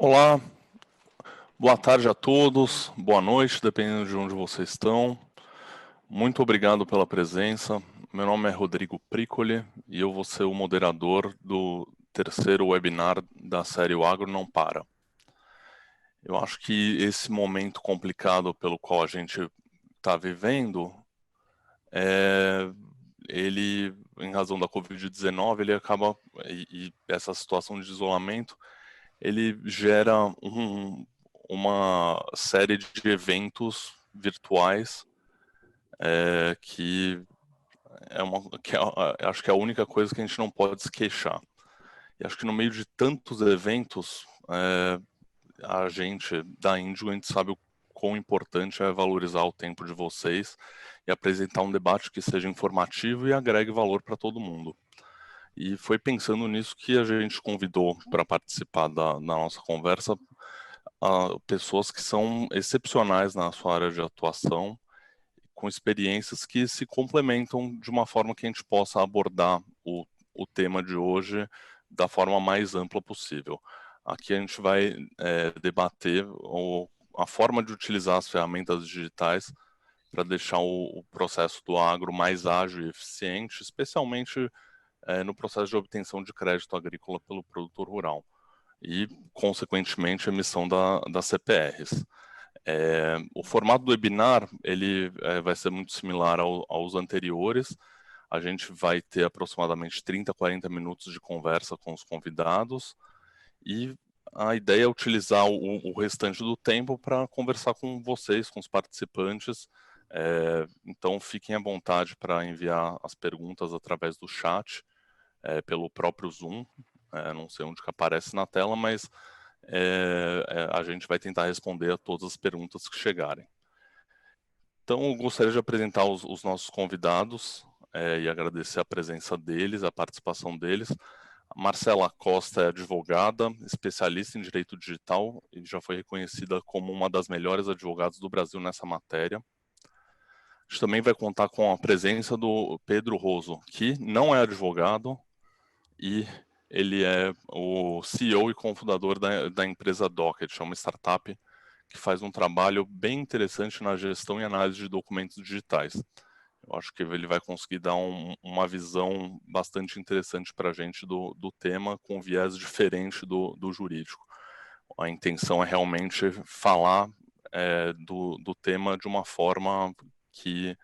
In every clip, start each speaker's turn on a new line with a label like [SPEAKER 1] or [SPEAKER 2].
[SPEAKER 1] Olá, boa tarde a todos, boa noite, dependendo de onde vocês estão. Muito obrigado pela presença. Meu nome é Rodrigo Pricoli e eu vou ser o moderador do terceiro webinar da série O Agro Não Para. Eu acho que esse momento complicado pelo qual a gente está vivendo, ele, em razão da Covid-19, ele acaba, e essa situação de isolamento, ele gera uma série de eventos virtuais que acho que é a única coisa que a gente não pode se queixar. E acho que no meio de tantos eventos, a gente da Índio, a gente sabe o quão importante é valorizar o tempo de vocês e apresentar um debate que seja informativo e agregue valor para todo mundo. E foi pensando nisso que a gente convidou para participar da nossa conversa pessoas que são excepcionais na sua área de atuação, com experiências que se complementam de uma forma que a gente possa abordar o tema de hoje da forma mais ampla possível. Aqui a gente vai debater a forma de utilizar as ferramentas digitais para deixar o processo do agro mais ágil e eficiente, especialmente no processo de obtenção de crédito agrícola pelo produtor rural e, consequentemente, a emissão das CPRs. O formato do webinar ele vai ser muito similar aos anteriores. A gente vai ter aproximadamente 30, 40 minutos de conversa com os convidados e a ideia é utilizar o restante do tempo para conversar com vocês, com os participantes. Então, fiquem à vontade para enviar as perguntas através do chat, pelo próprio Zoom. Não sei onde que aparece na tela, mas a gente vai tentar responder a todas as perguntas que chegarem. Então, eu gostaria de apresentar os nossos convidados e agradecer a presença deles, a participação deles. A Marcela Costa é advogada, especialista em direito digital e já foi reconhecida como uma das melhores advogadas do Brasil nessa matéria. A gente também vai contar com a presença do Pedro Roso, que não é advogado e ele é o CEO e cofundador da empresa Docket, é uma startup que faz um trabalho bem interessante na gestão e análise de documentos digitais. Eu acho que ele vai conseguir dar uma visão bastante interessante para a gente do tema, com um viés diferente do jurídico. A intenção é realmente falar do tema de uma forma que,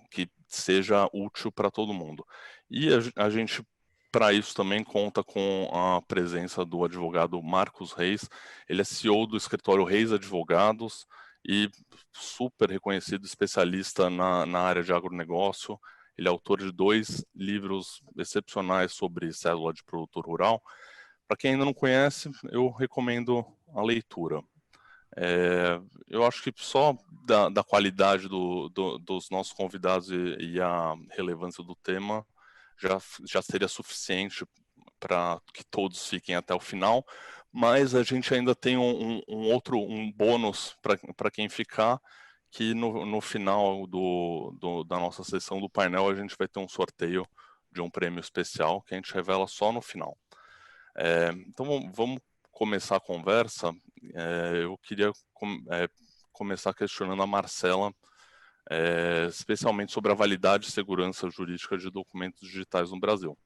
[SPEAKER 1] que seja útil para todo mundo. E a gente, para isso, também conta com a presença do advogado Marcos Reis. Ele é CEO do escritório Reis Advogados e super reconhecido especialista na área de agronegócio. Ele é autor de 2 livros excepcionais sobre cédula de produtor rural. Para quem ainda não conhece, eu recomendo a leitura. Eu acho que só da qualidade dos nossos convidados e a relevância do tema já seria suficiente para que todos fiquem até o final, mas a gente ainda tem um bônus para quem ficar, que no final da nossa sessão do painel a gente vai ter um sorteio de um prêmio especial que a gente revela só no final. Então vamos começar a conversa. Eu queria começar questionando a Marcela, especialmente sobre a validade e segurança jurídica de documentos digitais no Brasil.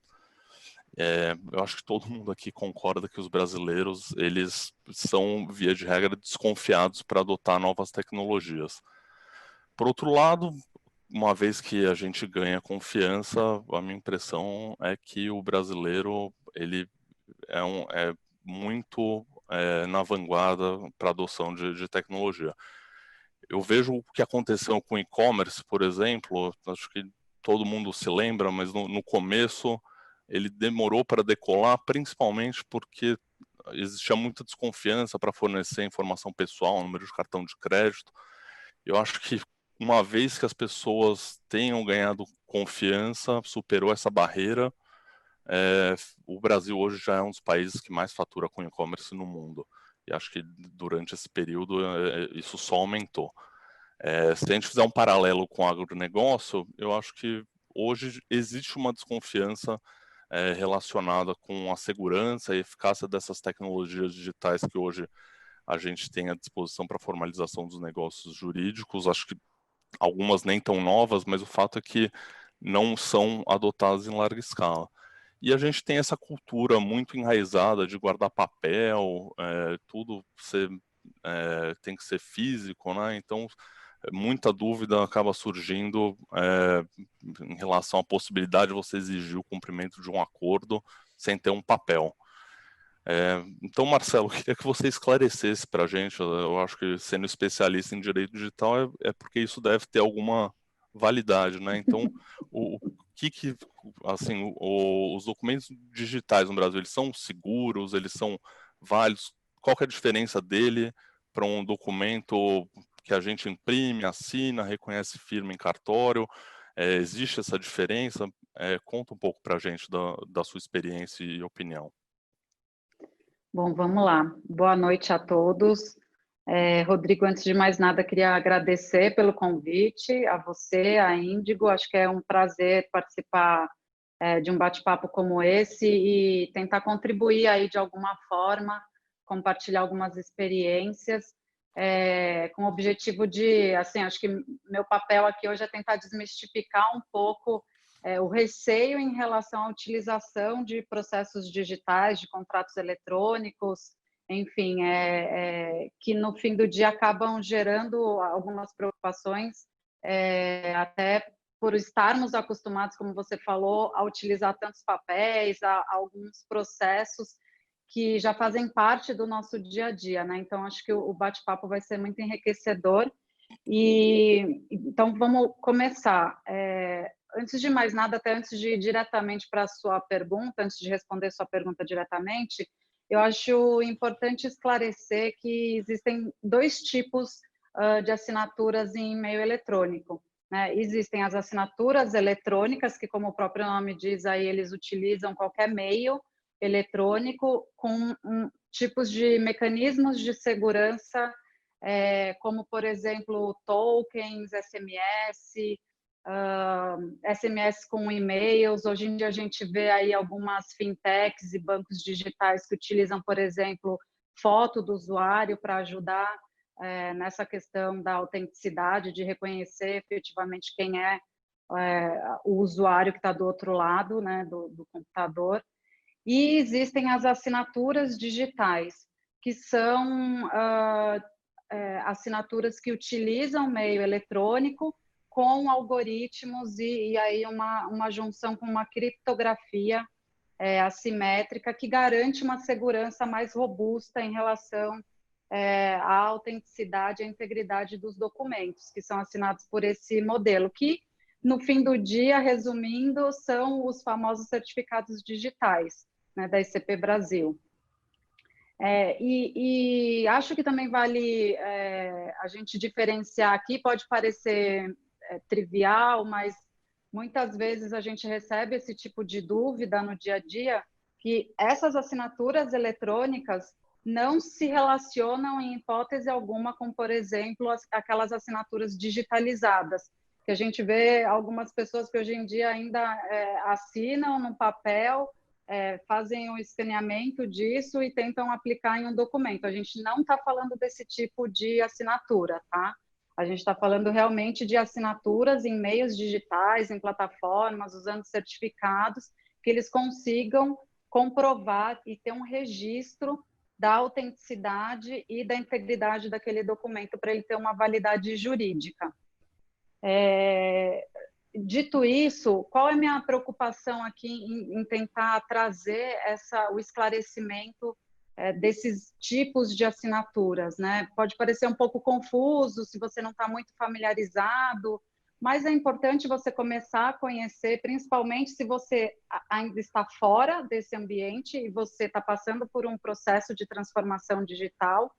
[SPEAKER 1] Eu acho que todo mundo aqui concorda que os brasileiros, eles são, via de regra, desconfiados para adotar novas tecnologias. Por outro lado, uma vez que a gente ganha confiança, a minha impressão é que o brasileiro, ele é muito na vanguarda para a adoção de tecnologia. Eu vejo o que aconteceu com o e-commerce, por exemplo, acho que todo mundo se lembra, mas no começo ele demorou para decolar, principalmente porque existia muita desconfiança para fornecer informação pessoal, número de cartão de crédito. Eu acho que uma vez que as pessoas tenham ganhado confiança, superou essa barreira, o Brasil hoje já é um dos países que mais fatura com e-commerce no mundo. E acho que durante esse período isso só aumentou. Se a gente fizer um paralelo com o agronegócio, eu acho que hoje existe uma desconfiança relacionada com a segurança e eficácia dessas tecnologias digitais que hoje a gente tem à disposição para a formalização dos negócios jurídicos. Acho que algumas nem tão novas, mas o fato é que não são adotadas em larga escala. E a gente tem essa cultura muito enraizada de guardar papel, tudo tem que ser físico, né? Então, muita dúvida acaba surgindo em relação à possibilidade de você exigir o cumprimento de um acordo sem ter um papel. Então, Marcelo, eu queria que você esclarecesse para a gente. Eu acho que sendo especialista em direito digital é porque isso deve ter alguma validade, né? Então, o que assim, os documentos digitais no Brasil, eles são seguros, eles são válidos? Qual que é a diferença dele para um documento que a gente imprime, assina, reconhece firma em cartório? Existe essa diferença? Conta um pouco para a gente da sua experiência e opinião.
[SPEAKER 2] Bom, vamos lá. Boa noite a todos. Rodrigo, antes de mais nada, queria agradecer pelo convite a você, a Índigo. Acho que é um prazer participar de um bate-papo como esse e tentar contribuir aí de alguma forma, compartilhar algumas experiências, com o objetivo de, assim, acho que meu papel aqui hoje é tentar desmistificar um pouco o receio em relação à utilização de processos digitais, de contratos eletrônicos, enfim, que no fim do dia acabam gerando algumas preocupações, até por estarmos acostumados, como você falou, a utilizar tantos papéis, a alguns processos que já fazem parte do nosso dia a dia, né? Então, acho que o bate-papo vai ser muito enriquecedor. Então, vamos começar. Antes de mais nada, até antes de ir diretamente para a sua pergunta, antes de responder sua pergunta diretamente, eu acho importante esclarecer que existem dois tipos de assinaturas em e-mail eletrônico, né? Existem as assinaturas eletrônicas, que, como o próprio nome diz, aí eles utilizam qualquer e-mail eletrônico com tipos de mecanismos de segurança, como, por exemplo, tokens, SMS, SMS com e-mails. Hoje em dia a gente vê aí algumas fintechs e bancos digitais que utilizam, por exemplo, foto do usuário para ajudar nessa questão da autenticidade, de reconhecer efetivamente quem é o usuário que está do outro lado, né, do computador. E existem as assinaturas digitais, que são assinaturas que utilizam meio eletrônico com algoritmos e aí uma junção com uma criptografia assimétrica que garante uma segurança mais robusta em relação à autenticidade e à integridade dos documentos, que são assinados por esse modelo, que, no fim do dia, resumindo, são os famosos certificados digitais, né, da ICP Brasil. E acho que também vale a gente diferenciar aqui, pode parecer trivial, mas muitas vezes a gente recebe esse tipo de dúvida no dia a dia, que essas assinaturas eletrônicas não se relacionam em hipótese alguma com, por exemplo, aquelas assinaturas digitalizadas, que a gente vê algumas pessoas que hoje em dia ainda assinam no papel, fazem o escaneamento disso e tentam aplicar em um documento. A gente não está falando desse tipo de assinatura, tá? A gente está falando realmente de assinaturas em meios digitais, em plataformas, usando certificados, que eles consigam comprovar e ter um registro da autenticidade e da integridade daquele documento para ele ter uma validade jurídica. Dito isso, qual é a minha preocupação aqui em tentar trazer o esclarecimento desses tipos de assinaturas, né? Pode parecer um pouco confuso se você não está muito familiarizado, mas é importante você começar a conhecer, principalmente se você ainda está fora desse ambiente e você está passando por um processo de transformação digital,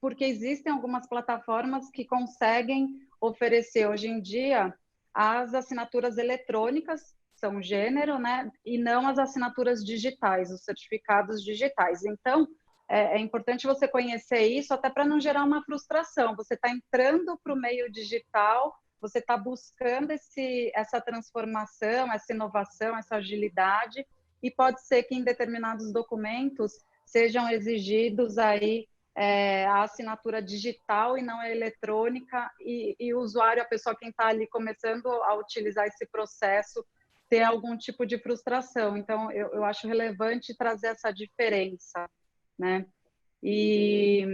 [SPEAKER 2] porque existem algumas plataformas que conseguem oferecer hoje em dia as assinaturas eletrônicas, são gênero, né? E não as assinaturas digitais, os certificados digitais. Então, é importante você conhecer isso até para não gerar uma frustração. Você está entrando para o meio digital você está buscando essa transformação, essa inovação, essa agilidade, e pode ser que em determinados documentos sejam exigidos aí a assinatura digital e não a eletrônica, e o usuário, a pessoa quem está ali começando a utilizar esse processo, ter algum tipo de frustração. Então, eu acho relevante trazer essa diferença, né? E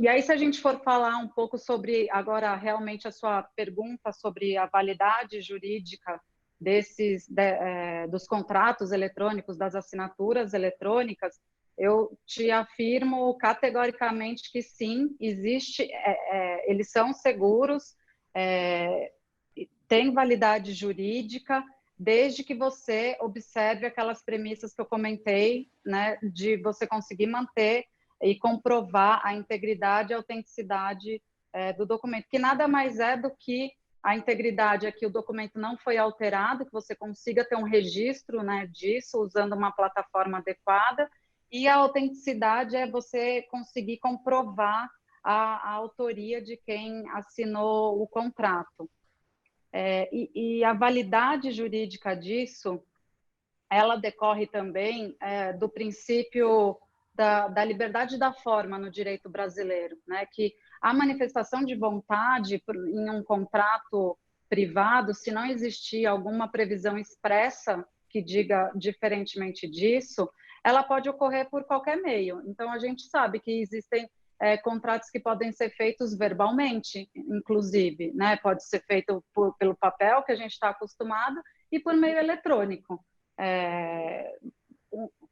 [SPEAKER 2] aí, se a gente for falar um pouco sobre, agora, realmente, a sua pergunta sobre a validade jurídica dos contratos eletrônicos, das assinaturas eletrônicas, eu te afirmo categoricamente que sim, existe, eles são seguros, têm validade jurídica, desde que você observe aquelas premissas que eu comentei, né, de você conseguir manter e comprovar a integridade e a autenticidade do documento, que nada mais é do que a integridade é que o documento não foi alterado, que você consiga ter um registro, né, disso usando uma plataforma adequada, e a autenticidade é você conseguir comprovar a autoria de quem assinou o contrato. E a validade jurídica disso, ela decorre também do princípio da liberdade da forma no direito brasileiro, né? Que a manifestação de vontade em um contrato privado, se não existir alguma previsão expressa que diga diferentemente disso, ela pode ocorrer por qualquer meio. Então, a gente sabe que existem contratos que podem ser feitos verbalmente, inclusive, né? Pode ser feito pelo papel, que a gente está acostumado, e por meio eletrônico.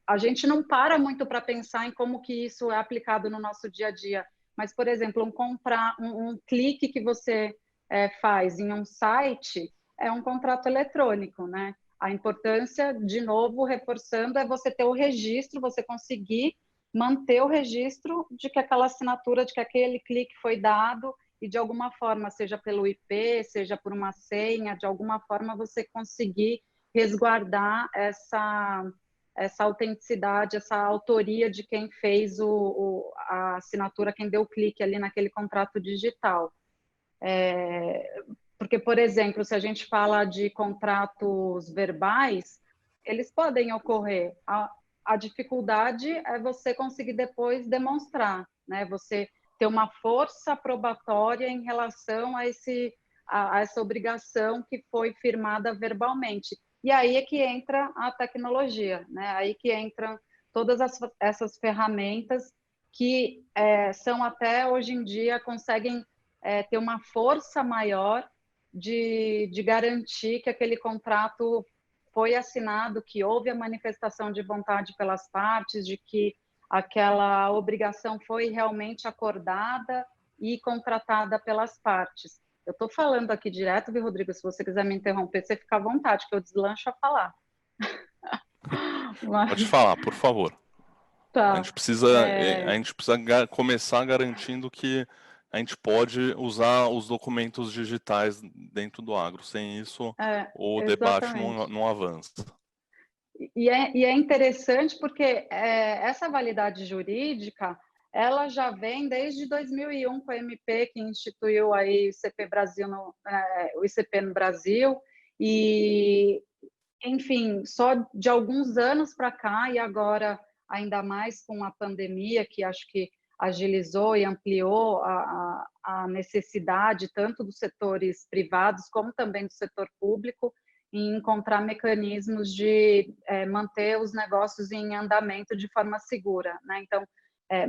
[SPEAKER 2] A gente não para muito para pensar em como que isso é aplicado no nosso dia a dia, mas, por exemplo, um clique que você faz em um site é um contrato eletrônico, né? A importância, de novo, reforçando, é você ter o registro, você conseguir manter o registro de que aquela assinatura, de que aquele clique foi dado, e de alguma forma, seja pelo IP, seja por uma senha, de alguma forma você conseguir resguardar essa autenticidade, essa autoria de quem fez a assinatura, quem deu o clique ali naquele contrato digital. Porque, por exemplo, se a gente fala de contratos verbais, eles podem ocorrer. A dificuldade é você conseguir depois demonstrar, né? Você ter uma força probatória em relação a essa obrigação que foi firmada verbalmente. E aí é que entra a tecnologia, né? Aí que entram todas essas ferramentas que são até hoje em dia, conseguem ter uma força maior de garantir que aquele contrato foi assinado, que houve a manifestação de vontade pelas partes, de que aquela obrigação foi realmente acordada e contratada pelas partes. Eu estou falando aqui direto, viu, Rodrigo? Se você quiser me interromper, você fica à vontade, que eu deslancho a falar.
[SPEAKER 1] Mas... Pode falar, por favor.
[SPEAKER 2] Tá.
[SPEAKER 1] A gente precisa começar garantindo que a gente pode usar os documentos digitais dentro do agro. Sem isso, o debate não avança.
[SPEAKER 2] E é interessante porque essa validade jurídica, ela já vem desde 2001 com a MP, que instituiu aí o ICP no Brasil, e, enfim, só de alguns anos para cá, e agora ainda mais com a pandemia, que acho que agilizou e ampliou a necessidade tanto dos setores privados como também do setor público, em encontrar mecanismos de manter os negócios em andamento de forma segura, né? Então,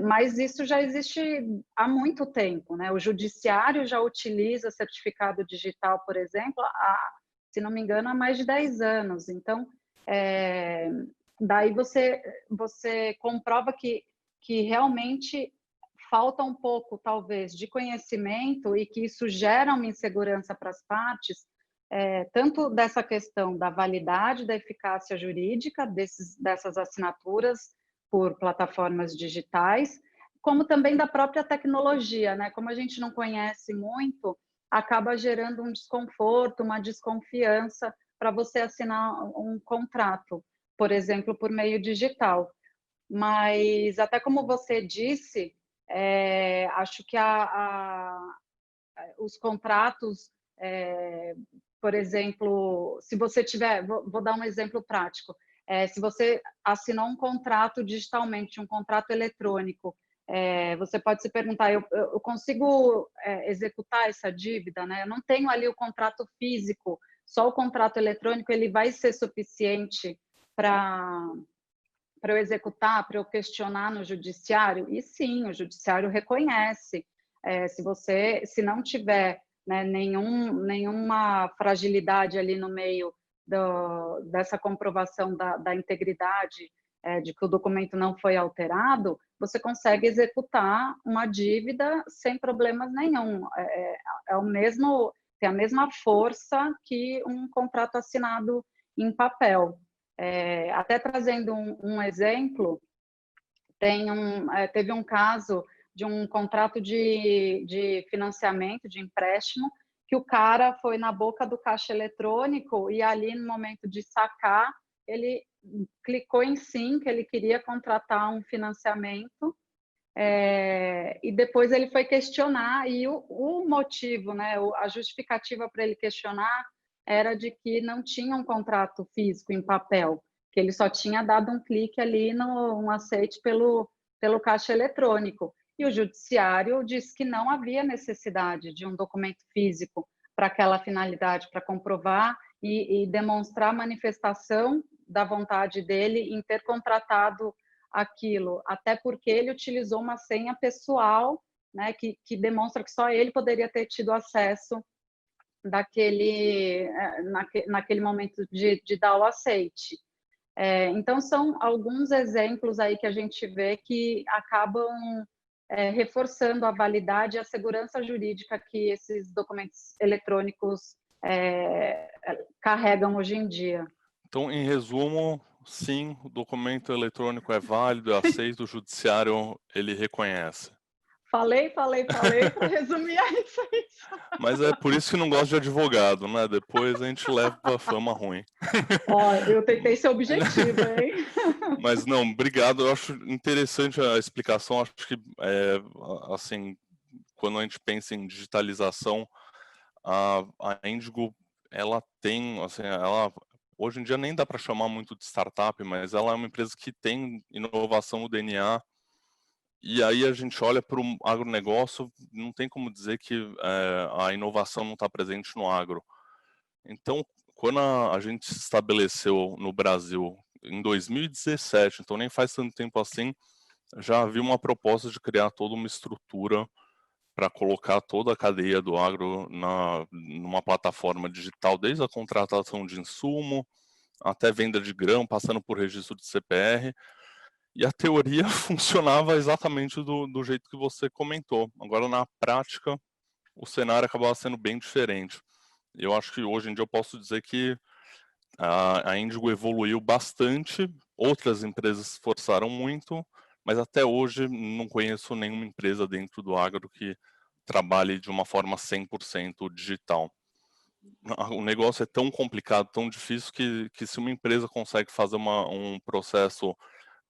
[SPEAKER 2] mas isso já existe há muito tempo, né? O judiciário já utiliza certificado digital, por exemplo, se não me engano, há mais de 10 anos. Então, daí você comprova que realmente falta um pouco, talvez, de conhecimento e que isso gera uma insegurança para as partes, tanto dessa questão da validade, da eficácia jurídica dessas assinaturas por plataformas digitais, como também da própria tecnologia, né? Como a gente não conhece muito, acaba gerando um desconforto, uma desconfiança para você assinar um contrato, por exemplo, por meio digital. Mas, até como você disse, acho que os contratos por exemplo, se você tiver, vou dar um exemplo prático, se você assinou um contrato digitalmente, um contrato eletrônico, você pode se perguntar, eu consigo executar essa dívida, né? Eu não tenho ali o contrato físico, só o contrato eletrônico ele vai ser suficiente para eu executar, para eu questionar no judiciário? E sim, o judiciário reconhece. Se não tiver, né, nenhuma fragilidade ali no meio dessa comprovação da integridade, de que o documento não foi alterado, você consegue executar uma dívida sem problemas nenhum. É o mesmo, tem a mesma força que um contrato assinado em papel. Até trazendo um exemplo, teve um caso de um contrato de financiamento, de empréstimo, que o cara foi na boca do caixa eletrônico e ali no momento de sacar, ele clicou em sim, que ele queria contratar um financiamento, e depois ele foi questionar, e o motivo, né, a justificativa para ele questionar era de que não tinha um contrato físico em papel, que ele só tinha dado um clique ali um aceite pelo caixa eletrônico. E o judiciário disse que não havia necessidade de um documento físico para aquela finalidade, para comprovar e demonstrar a manifestação da vontade dele em ter contratado aquilo, até porque ele utilizou uma senha pessoal, né, que demonstra que só ele poderia ter tido acesso naquele momento de dar o aceite. Então, são alguns exemplos aí que a gente vê que acabam reforçando a validade e a segurança jurídica que esses documentos eletrônicos carregam hoje em dia.
[SPEAKER 1] Então, em resumo, sim, o documento eletrônico é válido, é aceito, o judiciário ele reconhece.
[SPEAKER 2] Falei para resumir isso.
[SPEAKER 1] Mas é por isso que não gosto de advogado, né? Depois a gente leva a fama ruim.
[SPEAKER 2] Ó, eu tentei ser objetiva, hein?
[SPEAKER 1] Mas não, obrigado. Eu acho interessante a explicação. Acho que, assim, quando a gente pensa em digitalização, a Indigo, ela tem, assim, ela hoje em dia nem dá para chamar muito de startup, mas ela é uma empresa que tem inovação no DNA. E aí a gente olha para o agronegócio, não tem como dizer que a inovação não está presente no agro. Então, quando a gente se estabeleceu no Brasil em 2017, então nem faz tanto tempo assim, já havia uma proposta de criar toda uma estrutura para colocar toda a cadeia do agro numa plataforma digital, desde a contratação de insumo até venda de grão, passando por registro de CPR. E a teoria funcionava exatamente do jeito que você comentou. Agora, na prática, o cenário acabava sendo bem diferente. Eu acho que hoje em dia eu posso dizer que a Indigo evoluiu bastante, outras empresas se esforçaram muito, mas até hoje não conheço nenhuma empresa dentro do agro que trabalhe de uma forma 100% digital. O negócio é tão complicado, tão difícil, que se uma empresa consegue fazer um processo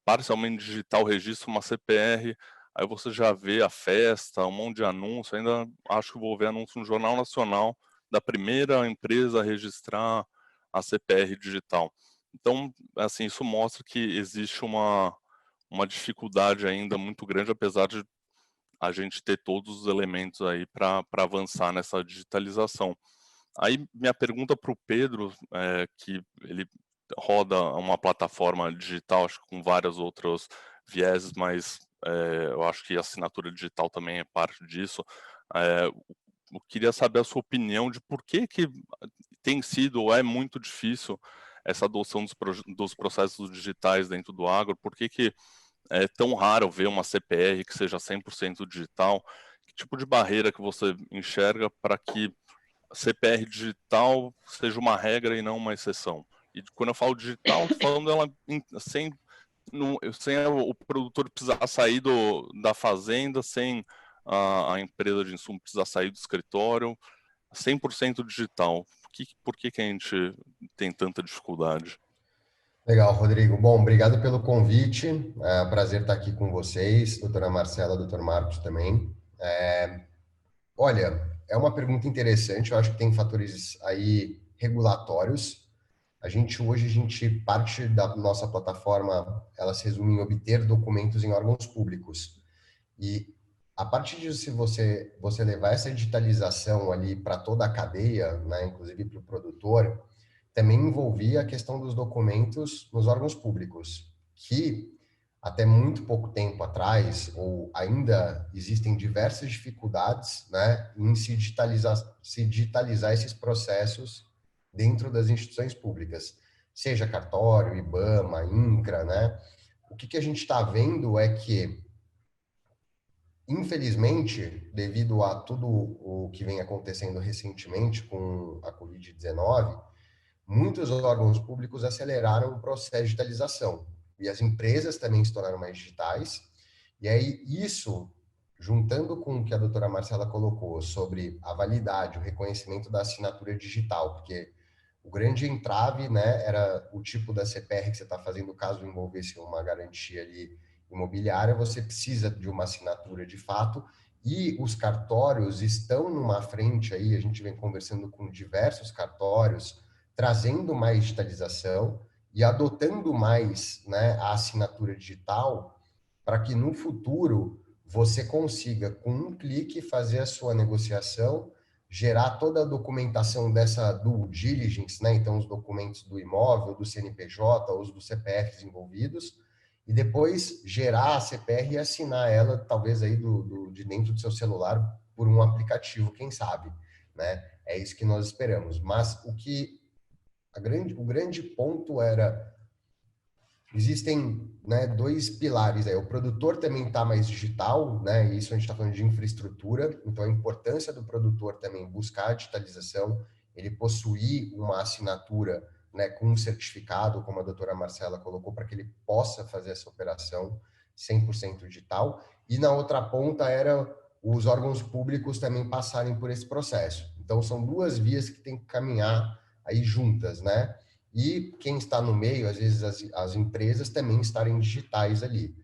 [SPEAKER 1] parcialmente digital, registra uma CPR, aí você já vê a festa, um monte de anúncio, ainda acho que vou ver anúncio no Jornal Nacional da primeira empresa a registrar a CPR digital. Então, assim, isso mostra que existe uma dificuldade ainda muito grande, apesar de a gente ter todos os elementos aí para avançar nessa digitalização. Aí, minha pergunta para o Pedro, que ele roda uma plataforma digital, acho que com vários outros vieses, mas eu acho que a assinatura digital também é parte disso. Eu queria saber a sua opinião de por que tem sido ou é muito difícil essa adoção dos processos digitais dentro do agro, por que é tão raro ver uma CPR que seja 100% digital, que tipo de barreira que você enxerga para que CPR digital seja uma regra e não uma exceção? E quando eu falo digital, estou falando dela sem o produtor precisar sair da fazenda, sem a empresa de insumo precisar sair do escritório, 100% digital. Por que a gente tem tanta dificuldade?
[SPEAKER 3] Legal, Rodrigo. Bom, obrigado pelo convite. É um prazer estar aqui com vocês, doutora Marcela, doutor Marcos também. Olha, é uma pergunta interessante, eu acho que tem fatores aí regulatórios. Hoje, a gente parte da nossa plataforma, ela se resume em obter documentos em órgãos públicos. E a partir de se você levar essa digitalização ali para toda a cadeia, né, inclusive para o produtor, também envolvia a questão dos documentos nos órgãos públicos, que até muito pouco tempo atrás, ou ainda existem diversas dificuldades, né, em se digitalizar esses processos dentro das instituições públicas, seja cartório, IBAMA, INCRA, né? O que a gente está vendo é que, infelizmente, devido a tudo o que vem acontecendo recentemente com a Covid-19, muitos órgãos públicos aceleraram o processo de digitalização. E as empresas também se tornaram mais digitais. E aí, isso, juntando com o que a doutora Marcela colocou sobre a validade, o reconhecimento da assinatura digital, porque o grande entrave, né, era o tipo da CPR que você está fazendo, caso envolvesse uma garantia ali imobiliária, você precisa de uma assinatura de fato, e os cartórios estão numa frente aí, a gente vem conversando com diversos cartórios, trazendo mais digitalização e adotando mais, né, a assinatura digital, para que no futuro você consiga, com um clique, fazer a sua negociação, gerar toda a documentação dessa due diligence, né? Então, os documentos do imóvel, do CNPJ, os dos CPFs envolvidos, e depois gerar a CPR e assinar ela, talvez aí de dentro do seu celular, por um aplicativo, quem sabe, né? É isso que nós esperamos. Mas o grande ponto era, existem, né, dois pilares aí. O produtor também está mais digital, né? E isso a gente está falando de infraestrutura. Então, a importância do produtor também buscar a digitalização, ele possuir uma assinatura, né, com um certificado, como a doutora Marcela colocou, para que ele possa fazer essa operação 100% digital. E na outra ponta era os órgãos públicos também passarem por esse processo. Então, são duas vias que tem que caminhar aí juntas, né? E quem está no meio, às vezes as empresas também estarem digitais ali.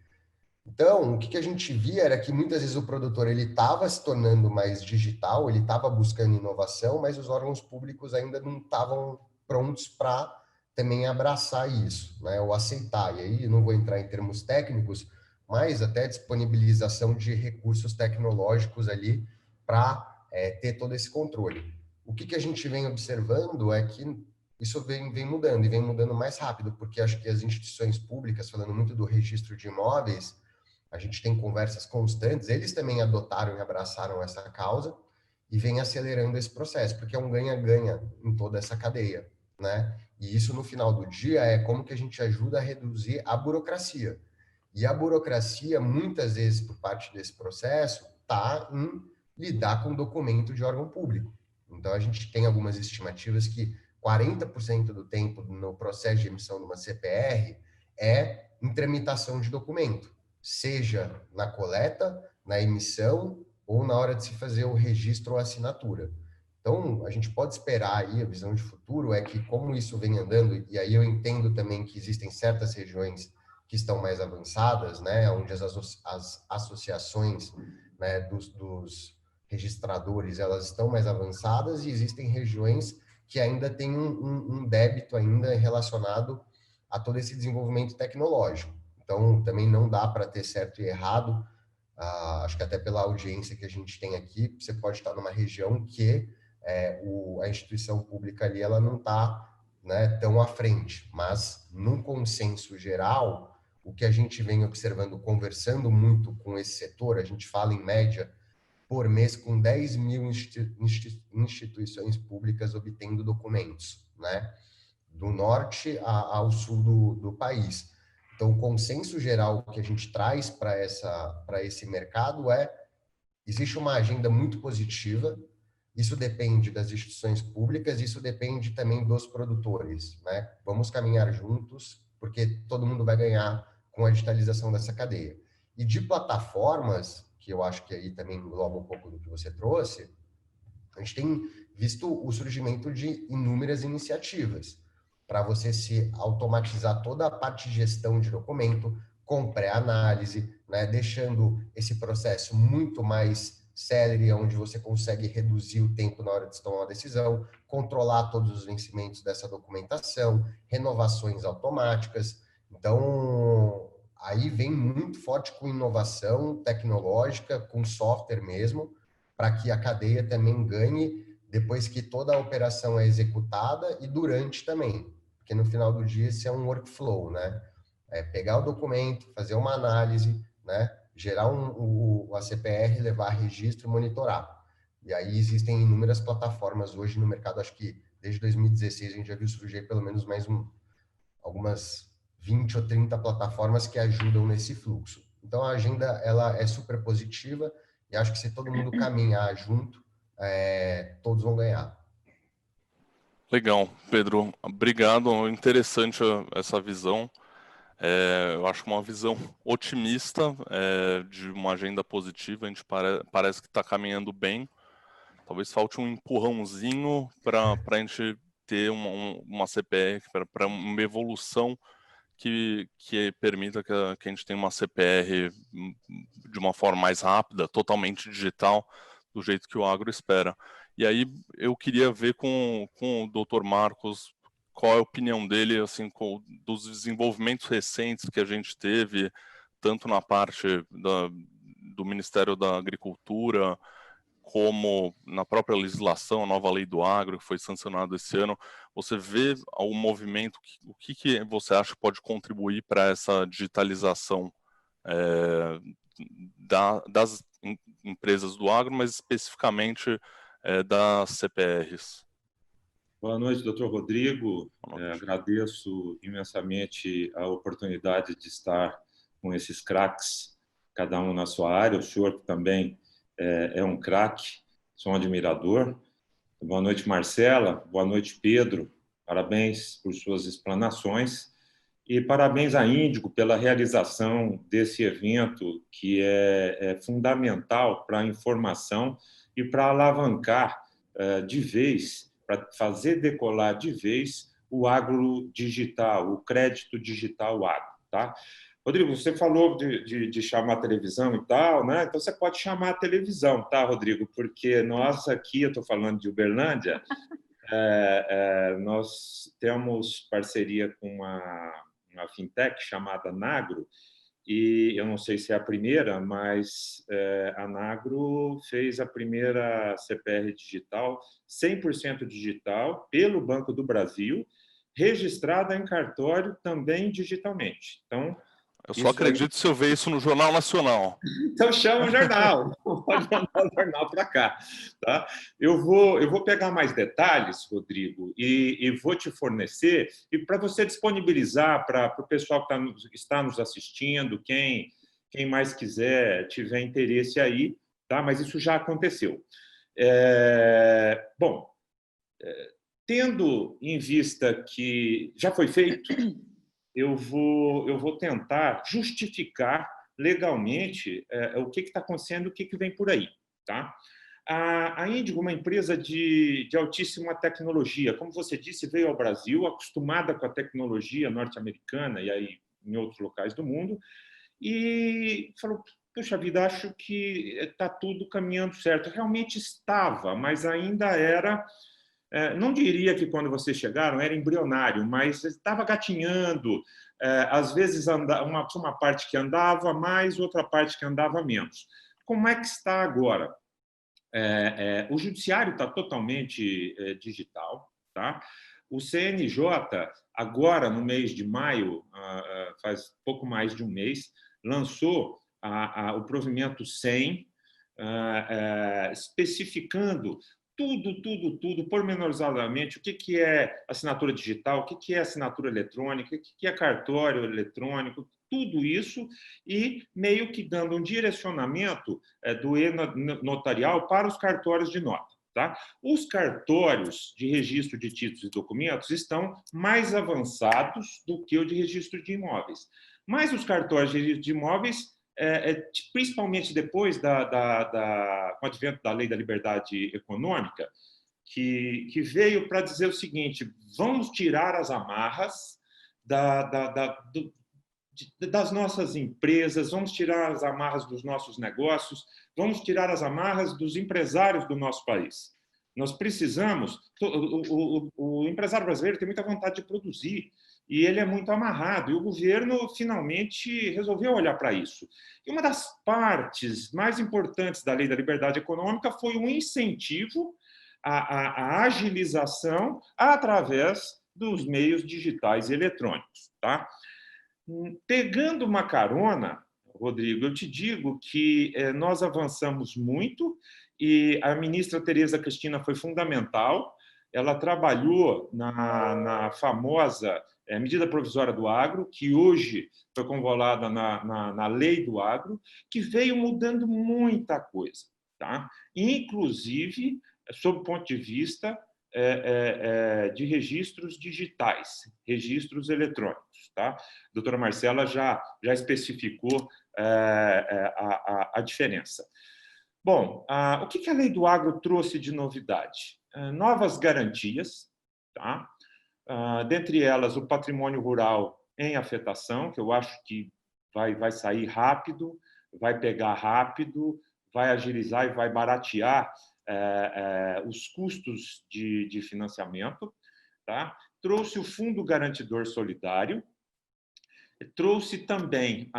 [SPEAKER 3] Então, o que a gente via era que muitas vezes o produtor ele estava se tornando mais digital, ele estava buscando inovação, mas os órgãos públicos ainda não estavam prontos para também abraçar isso, né, ou aceitar. E aí, não vou entrar em termos técnicos, mas até disponibilização de recursos tecnológicos ali para ter todo esse controle. O que a gente vem observando é que isso vem mudando, e vem mudando mais rápido, porque acho que as instituições públicas, falando muito do registro de imóveis, a gente tem conversas constantes, eles também adotaram e abraçaram essa causa e vem acelerando esse processo, porque é um ganha-ganha em toda essa cadeia, né? E isso, no final do dia, é como que a gente ajuda a reduzir a burocracia. E a burocracia, muitas vezes, por parte desse processo, está em lidar com documento de órgão público. Então, a gente tem algumas estimativas que 40% do tempo no processo de emissão de uma CPR é em tramitação de documento, seja na coleta, na emissão ou na hora de se fazer o registro ou assinatura. Então, a gente pode esperar aí, a visão de futuro é que, como isso vem andando, e aí eu entendo também que existem certas regiões que estão mais avançadas, né, onde as associações, né, dos registradores, elas estão mais avançadas, e existem regiões que ainda têm um débito ainda relacionado a todo esse desenvolvimento tecnológico. Então, também não dá para ter certo e errado. Acho que até pela audiência que a gente tem aqui, você pode estar numa região que a instituição pública ali ela não está, né, tão à frente, mas num consenso geral, o que a gente vem observando, conversando muito com esse setor, a gente fala em média por mês com 10 mil instituições públicas obtendo documentos, né, do norte ao sul do país. Então, o consenso geral que a gente traz para esse mercado existe uma agenda muito positiva, isso depende das instituições públicas, isso depende também dos produtores, né? Vamos caminhar juntos, porque todo mundo vai ganhar com a digitalização dessa cadeia. E de plataformas, que eu acho que aí também engloba um pouco do que você trouxe, a gente tem visto o surgimento de inúmeras iniciativas para você se automatizar toda a parte de gestão de documento, com pré-análise, né, deixando esse processo muito mais Celery, onde você consegue reduzir o tempo na hora de tomar uma decisão, controlar todos os vencimentos dessa documentação, renovações automáticas. Então, aí vem muito forte com inovação tecnológica, com software mesmo, para que a cadeia também ganhe depois que toda a operação é executada e durante também, porque no final do dia isso é um workflow, né? É pegar o documento, fazer uma análise, né? Gerar a CPR, levar a registro e monitorar. E aí existem inúmeras plataformas hoje no mercado, acho que desde 2016 a gente já viu surgir pelo menos algumas 20 ou 30 plataformas que ajudam nesse fluxo. Então a agenda ela é super positiva e acho que se todo mundo caminhar junto, todos vão ganhar.
[SPEAKER 1] Legal, Pedro. Obrigado. Interessante essa visão. Eu acho uma visão otimista de uma agenda positiva. A gente parece que está caminhando bem. Talvez falte um empurrãozinho para a gente ter uma CPR, para uma evolução que permita que a gente tenha uma CPR de uma forma mais rápida, totalmente digital, do jeito que o agro espera. E aí eu queria ver com o Dr. Marcos qual é a opinião dele assim, dos desenvolvimentos recentes que a gente teve, tanto na parte do Ministério da Agricultura, como na própria legislação, a nova lei do agro, que foi sancionada esse ano. Você vê o movimento, o que você acha que pode contribuir para essa digitalização das empresas do agro, mas especificamente das CPRs?
[SPEAKER 4] Boa noite, doutor Rodrigo. Agradeço imensamente a oportunidade de estar com esses craques, cada um na sua área. O senhor também é um craque, sou um admirador. Boa noite, Marcela. Boa noite, Pedro. Parabéns por suas explanações. E parabéns à Índigo pela realização desse evento, que é fundamental para a informação e para alavancar de vez, para fazer decolar de vez o agro digital, o crédito digital agro. Tá? Rodrigo, você falou de chamar a televisão e tal, né? Então você pode chamar a televisão, tá, Rodrigo? Porque nós aqui, eu estou falando de Uberlândia, nós temos parceria com uma fintech chamada Nagro, e eu não sei se é a primeira, mas a Nagro fez a primeira CPR digital, 100% digital, pelo Banco do Brasil, registrada em cartório também digitalmente. Então,
[SPEAKER 1] eu só acredito se eu ver isso no Jornal Nacional.
[SPEAKER 4] Então chama o jornal, pode mandar o jornal para cá. Tá? Eu vou pegar mais detalhes, Rodrigo, e vou te fornecer, e para você disponibilizar para o pessoal que está nos assistindo, quem mais quiser, tiver interesse aí, tá? Mas isso já aconteceu. Bom, tendo em vista que já foi feito, eu vou tentar justificar legalmente o que está acontecendo, o que vem por aí. Tá? A Índigo é uma empresa de altíssima tecnologia. Como você disse, veio ao Brasil, acostumada com a tecnologia norte-americana e aí em outros locais do mundo, e falou, puxa vida, acho que está tudo caminhando certo. Realmente estava, mas ainda era... não diria que quando vocês chegaram era embrionário, mas estava gatinhando, às vezes uma parte que andava mais, outra parte que andava menos. Como é que está agora? O judiciário está totalmente digital. Tá? O CNJ, agora no mês de maio, faz pouco mais de um mês, lançou o provimento 100, especificando tudo, pormenorizadamente, o que é assinatura digital, o que é assinatura eletrônica, o que é cartório eletrônico, tudo isso, e meio que dando um direcionamento do e-notarial para os cartórios de nota. Tá? Os cartórios de registro de títulos e documentos estão mais avançados do que o de registro de imóveis. Mas os cartórios de registro de imóveis, principalmente depois com o advento da Lei da Liberdade Econômica, que veio para dizer o seguinte: vamos tirar as amarras das nossas empresas, vamos tirar as amarras dos nossos negócios, vamos tirar as amarras dos empresários do nosso país. Nós precisamos... O empresário brasileiro tem muita vontade de produzir e ele é muito amarrado. E o governo, finalmente, resolveu olhar para isso. E uma das partes mais importantes da Lei da Liberdade Econômica foi um incentivo à agilização através dos meios digitais e eletrônicos. Tá? Pegando uma carona, Rodrigo, eu te digo que nós avançamos muito e a ministra Tereza Cristina foi fundamental. Ela trabalhou na famosa medida provisória do agro, que hoje foi convolada na lei do agro, que veio mudando muita coisa, tá? Inclusive, sob o ponto de vista de registros digitais, registros eletrônicos. Tá? A doutora Marcela já especificou a diferença. Bom, o que a lei do agro trouxe de novidade? Novas garantias, tá? Dentre elas o patrimônio rural em afetação, que eu acho que vai sair rápido, vai pegar rápido, vai agilizar e vai baratear os custos de financiamento. Tá? Trouxe o Fundo Garantidor Solidário, trouxe também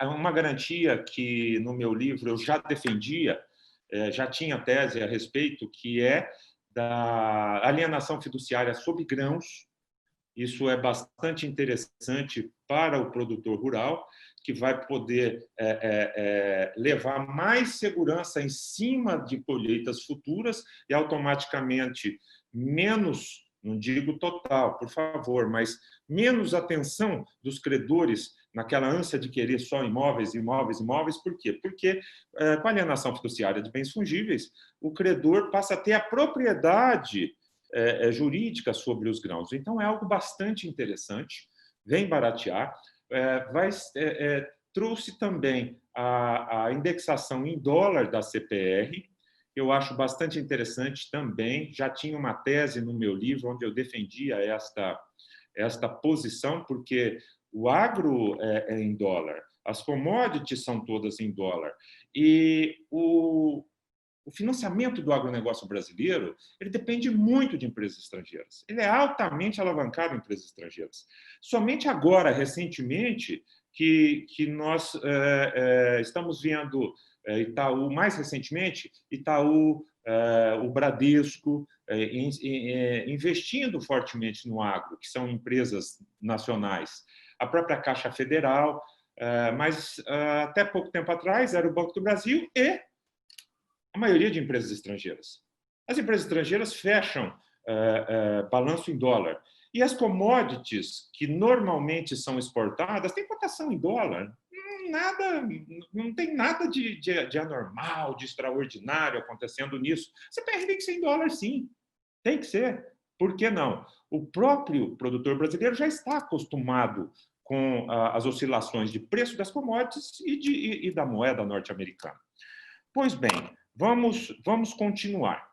[SPEAKER 4] uma garantia que, no meu livro, eu já defendia, já tinha tese a respeito, que é da alienação fiduciária sobre grãos. Isso é bastante interessante para o produtor rural, que vai poder levar mais segurança em cima de colheitas futuras e automaticamente menos, não digo total, por favor, mas menos atenção dos credores naquela ânsia de querer só imóveis, imóveis, imóveis. Por quê? Porque com a alienação fiduciária de bens fungíveis, o credor passa a ter a propriedade jurídica sobre os grãos. Então, é algo bastante interessante, vem baratear. Trouxe também a indexação em dólar da CPR, eu acho bastante interessante também. Já tinha uma tese no meu livro onde eu defendia esta posição, porque o agro é em dólar, as commodities são todas em dólar, e o financiamento do agronegócio brasileiro ele depende muito de empresas estrangeiras. Ele é altamente alavancado em empresas estrangeiras. Somente agora, recentemente, que nós estamos vendo Itaú, mais recentemente, Itaú, o Bradesco, investindo fortemente no agro, que são empresas nacionais. A própria Caixa Federal, mas até pouco tempo atrás era o Banco do Brasil e a maioria de empresas estrangeiras. As empresas estrangeiras fecham balanço em dólar. E as commodities que normalmente são exportadas têm cotação em dólar. Não tem nada de anormal, de extraordinário acontecendo nisso. CPR tem que ser em dólar, sim. Tem que ser. Por que não? O próprio produtor brasileiro já está acostumado com as oscilações de preço das commodities e da moeda norte-americana. Pois bem, vamos continuar.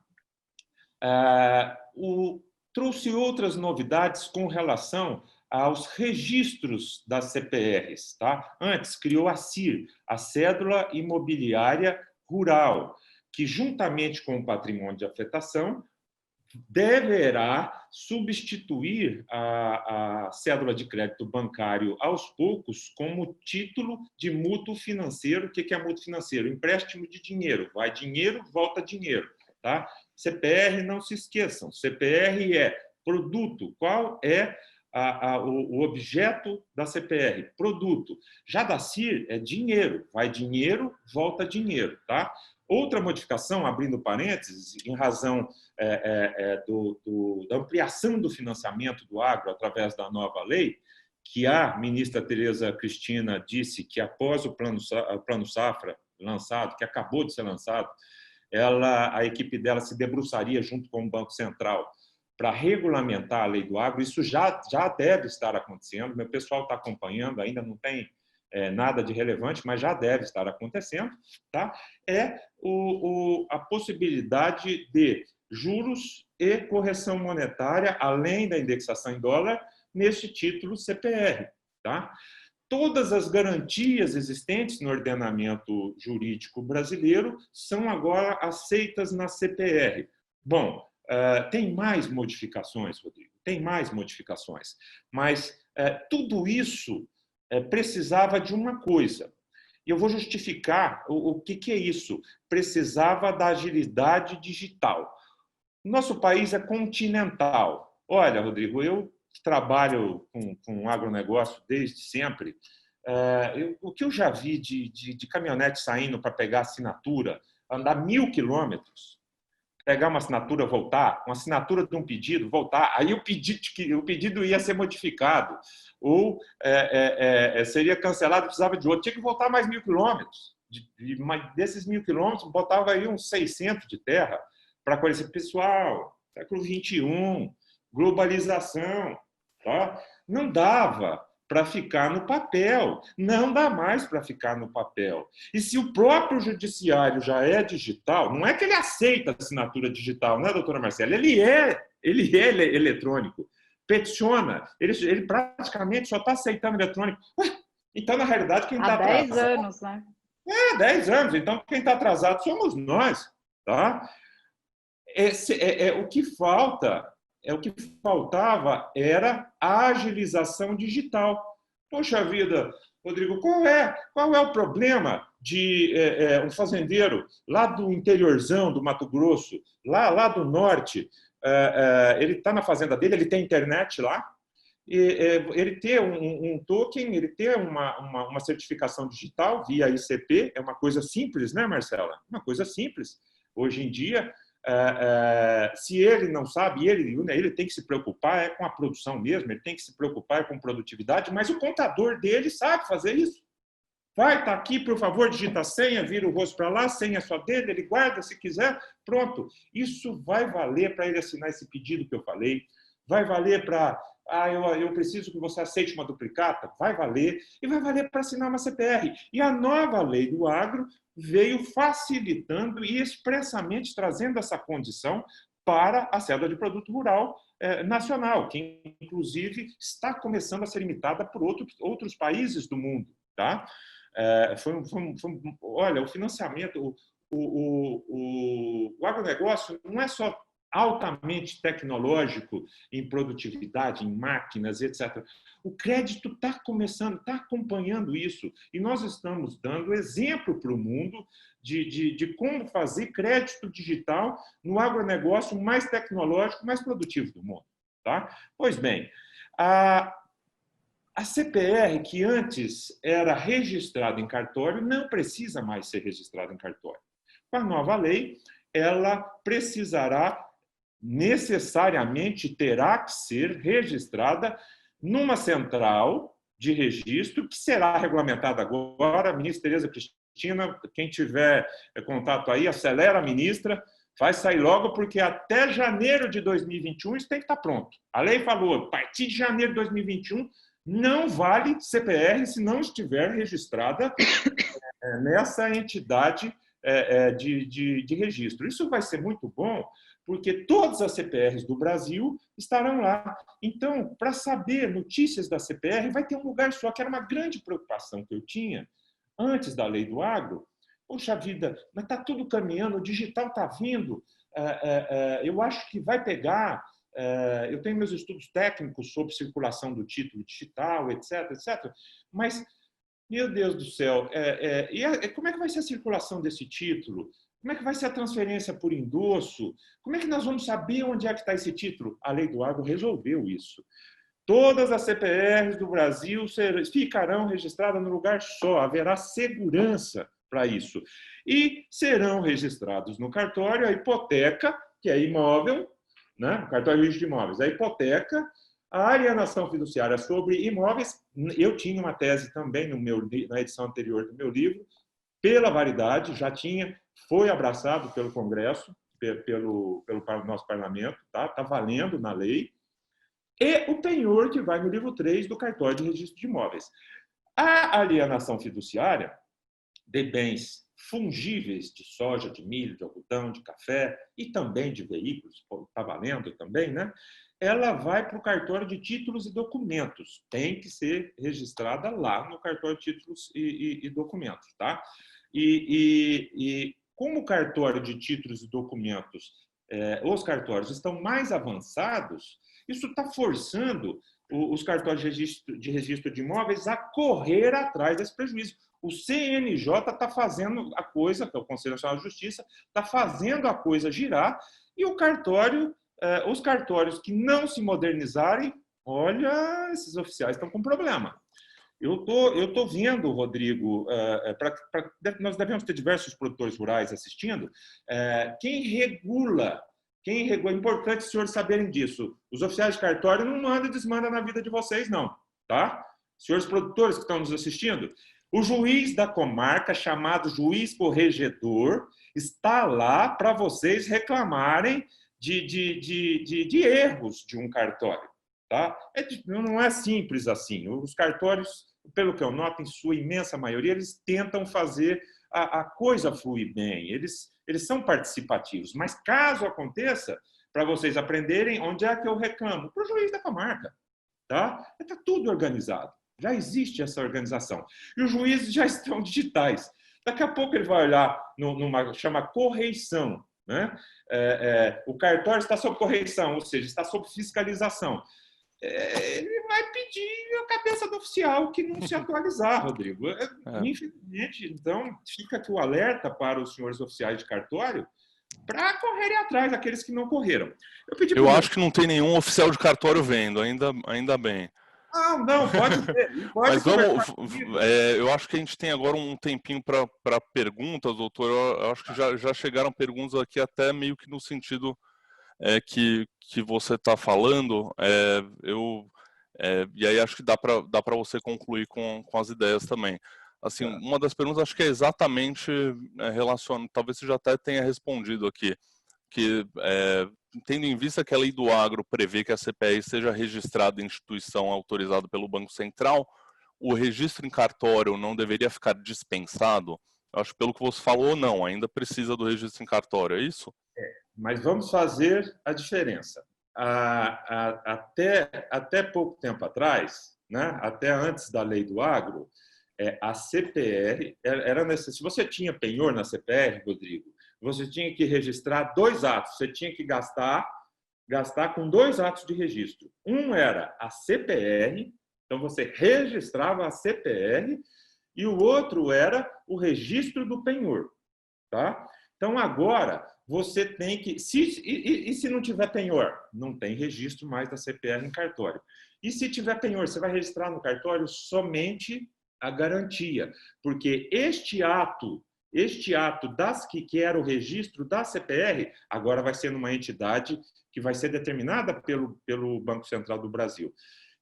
[SPEAKER 4] Trouxe outras novidades com relação aos registros das CPRs. Tá? Antes, criou a CIR, a Cédula Imobiliária Rural, que, juntamente com o patrimônio de afetação, deverá substituir a cédula de crédito bancário aos poucos como título de mútuo financeiro. O que é mútuo financeiro? Empréstimo de dinheiro. Vai dinheiro, volta dinheiro. Tá? CPR, não se esqueçam, CPR é produto. Qual é o objeto da CPR? Produto. Já da CIR é dinheiro. Vai dinheiro, volta dinheiro. Tá? Outra modificação, abrindo parênteses, em razão da ampliação do financiamento do agro através da nova lei, que a ministra Tereza Cristina disse que após o Plano Safra lançado, que acabou de ser lançado, a equipe dela se debruçaria junto com o Banco Central para regulamentar a lei do agro. Isso já deve estar acontecendo, meu pessoal está acompanhando, ainda não tem nada de relevante, mas já deve estar acontecendo. Tá? A possibilidade de juros e correção monetária, além da indexação em dólar, nesse título CPR. Tá? Todas as garantias existentes no ordenamento jurídico brasileiro são agora aceitas na CPR. Bom, tem mais modificações, Rodrigo, tem mais modificações, mas tudo isso precisava de uma coisa. E eu vou justificar o que é isso. Precisava da agilidade digital. Nosso país é continental. Olha, Rodrigo, eu trabalho com agronegócio desde sempre. O que eu já vi de caminhonete saindo para pegar assinatura, andar 1.000 quilômetros, pegar uma assinatura, voltar, uma assinatura de um pedido, voltar, aí o pedido ia ser modificado, ou seria cancelado, precisava de outro, tinha que voltar mais 1.000 quilômetros. Desses 1.000 quilômetros, botava aí uns 600 de terra para conhecer pessoal, século XXI, globalização. Tá? Não dava para ficar no papel, não dá mais para ficar no papel. E se o próprio judiciário já é digital, não é que ele aceita a assinatura digital, né, doutora Marcela? Ele é eletrônico. Peticiona, ele praticamente só está aceitando eletrônico. Então, na realidade, quem está atrasado...
[SPEAKER 2] Há 10 anos, né?
[SPEAKER 4] 10 anos. Então, quem está atrasado somos nós. Tá? O que falta... o que faltava era a agilização digital. Poxa vida, Rodrigo, qual é o problema de um fazendeiro lá do interiorzão do Mato Grosso, lá do norte, ele está na fazenda dele, ele tem internet lá, ele ter um token, ele ter uma certificação digital via ICP, é uma coisa simples, né, Marcela? Uma coisa simples. Hoje em dia, se ele não sabe, ele tem que se preocupar com a produção mesmo, ele tem que se preocupar com produtividade, mas o contador dele sabe fazer isso. Vai, tá aqui, por favor, digita a senha, vira o rosto para lá, senha só dele, ele guarda se quiser, pronto. Isso vai valer para ele assinar esse pedido que eu falei, vai valer para... eu preciso que você aceite uma duplicata, vai valer, e vai valer para assinar uma CPR. E a nova lei do agro veio facilitando e expressamente trazendo essa condição para a cédula de produto rural nacional, que inclusive está começando a ser limitada por outros países do mundo. Tá? Olha, o financiamento, o agronegócio não é só altamente tecnológico em produtividade, em máquinas, etc. O crédito está começando, está acompanhando isso. E nós estamos dando exemplo para o mundo de como fazer crédito digital no agronegócio mais tecnológico, mais produtivo do mundo. Tá? Pois bem, a CPR, que antes era registrada em cartório, não precisa mais ser registrada em cartório. Com a nova lei, ela precisará necessariamente terá que ser registrada numa central de registro que será regulamentada agora. A ministra Tereza Cristina, quem tiver contato aí, acelera a ministra, vai sair logo, porque até janeiro de 2021 isso tem que estar pronto. A lei falou, a partir de janeiro de 2021, não vale CPR se não estiver registrada nessa entidade de registro. Isso vai ser muito bom, porque todas as CPRs do Brasil estarão lá. Então, para saber notícias da CPR, vai ter um lugar só, que era uma grande preocupação que eu tinha antes da lei do agro. Poxa vida, mas está tudo caminhando, o digital está vindo, eu acho que vai pegar. Eu tenho meus estudos técnicos sobre circulação do título digital, etc., etc., mas, meu Deus do céu, como é que vai ser a circulação desse título? Como é que vai ser a transferência por endosso? Como é que nós vamos saber onde é que está esse título? A lei do agro resolveu isso. Todas as CPRs do Brasil ficarão registradas no lugar só, haverá segurança para isso. E serão registrados no cartório a hipoteca, que é imóvel, né? O cartório de imóveis, a hipoteca, a alienação fiduciária sobre imóveis. Eu tinha uma tese também na edição anterior do meu livro, pela variedade, já foi abraçado pelo Congresso, pelo nosso parlamento, tá valendo na lei, e o penhor que vai no livro 3 do cartório de registro de imóveis. A alienação fiduciária de bens fungíveis de soja, de milho, de algodão, de café e também de veículos, está valendo também, né? ela vai para o cartório de títulos e documentos. Tem que ser registrada lá no cartório de títulos e documentos, tá? E como o cartório de títulos e documentos, os cartórios estão mais avançados, isso está forçando os cartórios de registro de imóveis a correr atrás desse prejuízo. O CNJ está fazendo a coisa, que é o Conselho Nacional de Justiça, está fazendo a coisa girar, e o cartório, os cartórios que não se modernizarem, olha, esses oficiais estão com problema. Eu tô vendo, Rodrigo, nós devemos ter diversos produtores rurais assistindo, quem regula, é importante os senhores saberem disso. Os oficiais de cartório não mandam e desmandam na vida de vocês, não, tá? Senhores produtores que estão nos assistindo, o juiz da comarca, chamado juiz corregedor, está lá para vocês reclamarem de erros de um cartório, tá? Não é simples assim. Os cartórios, pelo que eu noto, em sua imensa maioria, eles tentam fazer a coisa fluir bem. Eles são participativos. Mas caso aconteça, para vocês aprenderem, onde é que eu reclamo? Para o juiz da comarca, tá? Está tudo organizado. Já existe essa organização. E os juízes já estão digitais. Daqui a pouco ele vai olhar numa chama correição, né? O cartório está sob correição, ou seja, está sob fiscalização. Ele vai pedir a cabeça do oficial que não se atualizar, Rodrigo. Infelizmente, então, fica aqui o alerta para os senhores oficiais de cartório para correrem atrás daqueles que não correram.
[SPEAKER 1] Eu acho que não tem nenhum oficial de cartório vendo, ainda bem.
[SPEAKER 4] Não, pode ter.
[SPEAKER 1] Mas eu acho que a gente tem agora um tempinho para perguntas, doutor. Eu acho que já chegaram perguntas aqui até meio que no sentido que você está falando. E aí acho que dá para você concluir com as ideias também. Assim, uma das perguntas acho que é exatamente relacionada, talvez você já até tenha respondido aqui, que tendo em vista que a lei do agro prevê que a CPR seja registrada em instituição autorizada pelo Banco Central, o registro em cartório não deveria ficar dispensado? Eu acho que pelo que você falou, não, ainda precisa do registro em cartório, é isso?
[SPEAKER 4] Mas vamos fazer a diferença. Até pouco tempo atrás, né, até antes da lei do agro, a CPR era necessário. Se você tinha penhor na CPR, Rodrigo, você tinha que registrar 2 atos. Você tinha que gastar com 2 atos de registro. Um era a CPR, então você registrava a CPR, e o outro era o registro do penhor, tá? Então agora você tem que, se não tiver penhor, não tem registro mais da CPR em cartório. E se tiver penhor, você vai registrar no cartório somente a garantia, porque este ato que era o registro da CPR, agora vai ser numa entidade que vai ser determinada pelo Banco Central do Brasil.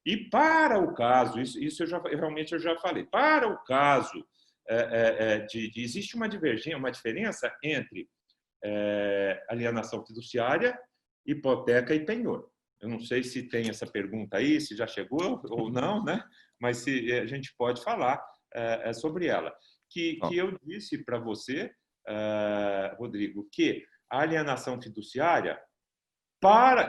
[SPEAKER 4] E para o caso, isso realmente eu já falei, para o caso existe uma diferença entre alienação fiduciária, hipoteca e penhor. Eu não sei se tem essa pergunta aí, se já chegou ou não, né? Mas se a gente pode falar sobre ela. Que eu disse para você, Rodrigo, que a alienação fiduciária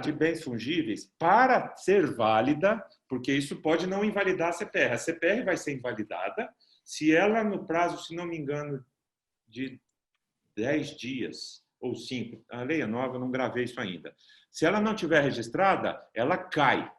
[SPEAKER 4] de bens fungíveis, para ser válida, porque isso pode não invalidar a CPR. A CPR vai ser invalidada se ela, no prazo, se não me engano, de 10 dias ou 5, a lei é nova, eu não gravei isso ainda. Se ela não tiver registrada, ela cai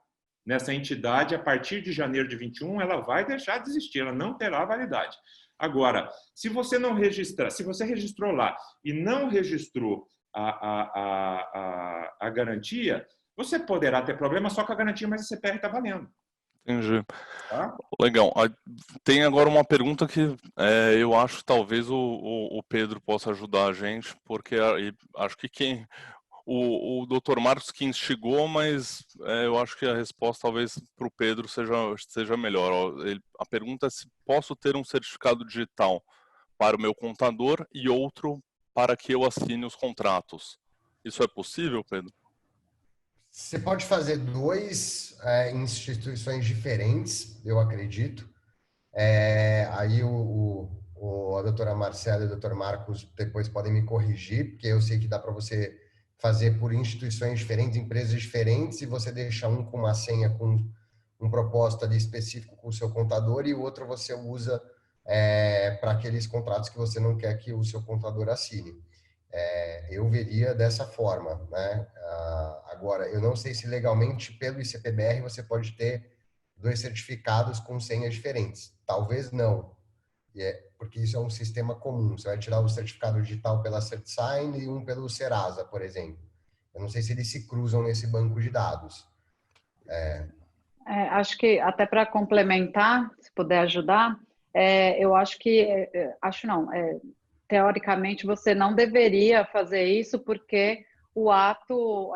[SPEAKER 4] nessa entidade. A partir de janeiro de 21, ela vai deixar de existir, ela não terá validade. Agora, se você não registrar, se você registrou lá e não registrou a garantia, você poderá ter problema só com a garantia, mas a CPR está valendo.
[SPEAKER 1] Entendi.
[SPEAKER 4] Tá?
[SPEAKER 1] Legal. Tem agora uma pergunta que eu acho que talvez o Pedro possa ajudar a gente, porque acho que o Dr. Marcos que instigou, mas eu acho que a resposta talvez para o Pedro seja melhor. A pergunta é se posso ter um certificado digital para o meu contador e outro para que eu assine os contratos. Isso é possível, Pedro?
[SPEAKER 3] Você pode fazer 2 instituições diferentes, eu acredito. Aí a doutora Marcela e o doutor Marcos depois podem me corrigir, porque eu sei que dá para você fazer por instituições diferentes, empresas diferentes, e você deixa um com uma senha com um propósito ali específico com o seu contador e o outro você usa para aqueles contratos que você não quer que o seu contador assine. Eu veria dessa forma, né? Agora, eu não sei se legalmente pelo ICPBR você pode ter 2 certificados com senhas diferentes. Talvez não, porque isso é um sistema comum. Você vai tirar o certificado digital pela CertSign e um pelo Serasa, por exemplo. Eu não sei se eles se cruzam nesse banco de dados.
[SPEAKER 2] Acho que até para complementar, se puder ajudar, eu acho que, acho não, teoricamente você não deveria fazer isso porque o ato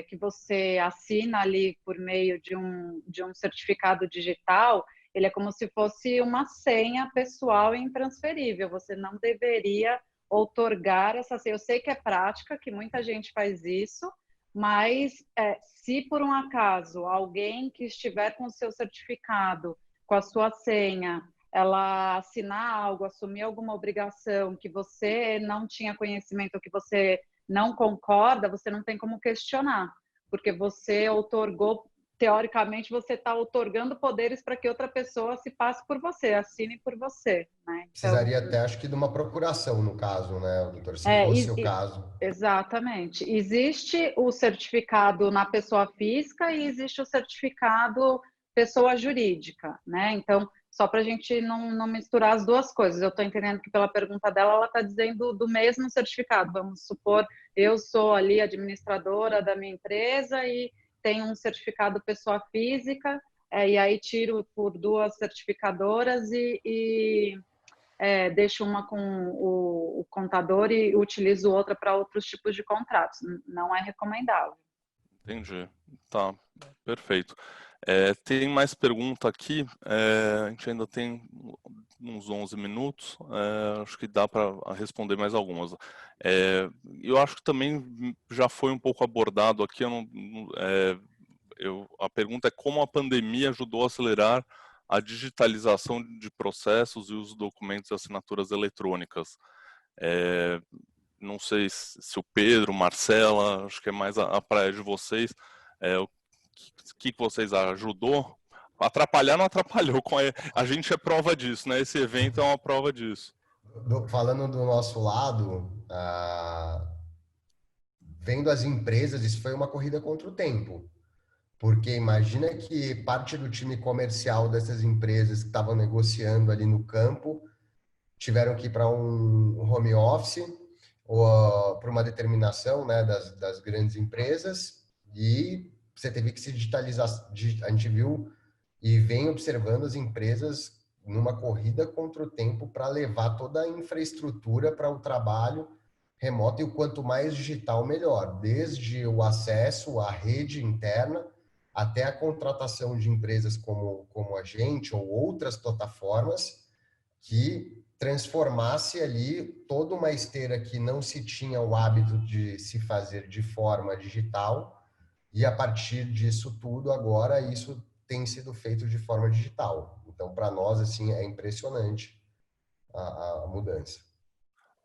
[SPEAKER 2] que você assina ali por meio de um certificado digital, ele é como se fosse uma senha pessoal e intransferível. Você não deveria outorgar essa senha. Eu sei que é prática, que muita gente faz isso, mas se por um acaso alguém que estiver com o seu certificado, com a sua senha, ela assinar algo, assumir alguma obrigação que você não tinha conhecimento, que você não concorda, você não tem como questionar, porque você outorgou, teoricamente, você está outorgando poderes para que outra pessoa se passe por você, assine por você, né? Então,
[SPEAKER 3] precisaria até, acho que, de uma procuração, no caso, né, doutor? Se fosse o caso.
[SPEAKER 2] Exatamente. Existe o certificado na pessoa física e existe o certificado pessoa jurídica, né? Então, só para a gente não misturar as duas coisas. Eu estou entendendo que pela pergunta dela, ela está dizendo do mesmo certificado. Vamos supor, eu sou ali administradora da minha empresa e tenho um certificado pessoa física, e aí tiro por 2 certificadoras e deixo uma com o contador e utilizo outra para outros tipos de contratos. Não é recomendável.
[SPEAKER 1] Entendi. Tá, perfeito. Tem mais pergunta aqui. A gente ainda tem uns 11 minutos. Acho que dá para responder mais algumas. Eu acho que também já foi um pouco abordado aqui. A pergunta é como a pandemia ajudou a acelerar a digitalização de processos e os documentos e assinaturas eletrônicas. Não sei se o Pedro, Marcela, acho que é mais a praia de vocês. O que vocês ajudou? Atrapalhar não atrapalhou. A gente é prova disso, né? Esse evento é uma prova disso.
[SPEAKER 3] Falando do nosso lado, vendo as empresas, isso foi uma corrida contra o tempo. Porque imagina que parte do time comercial dessas empresas que estavam negociando ali no campo tiveram que ir para um home office ou para uma determinação, né, das grandes empresas, e você teve que se digitalizar. A gente viu e vem observando as empresas numa corrida contra o tempo para levar toda a infraestrutura para o trabalho remoto, e o quanto mais digital, melhor. Desde o acesso à rede interna até a contratação de empresas como a gente ou outras plataformas que transformasse ali toda uma esteira que não se tinha o hábito de se fazer de forma digital, e a partir disso tudo agora isso tem sido feito de forma digital. Então, para nós, assim, é impressionante a mudança.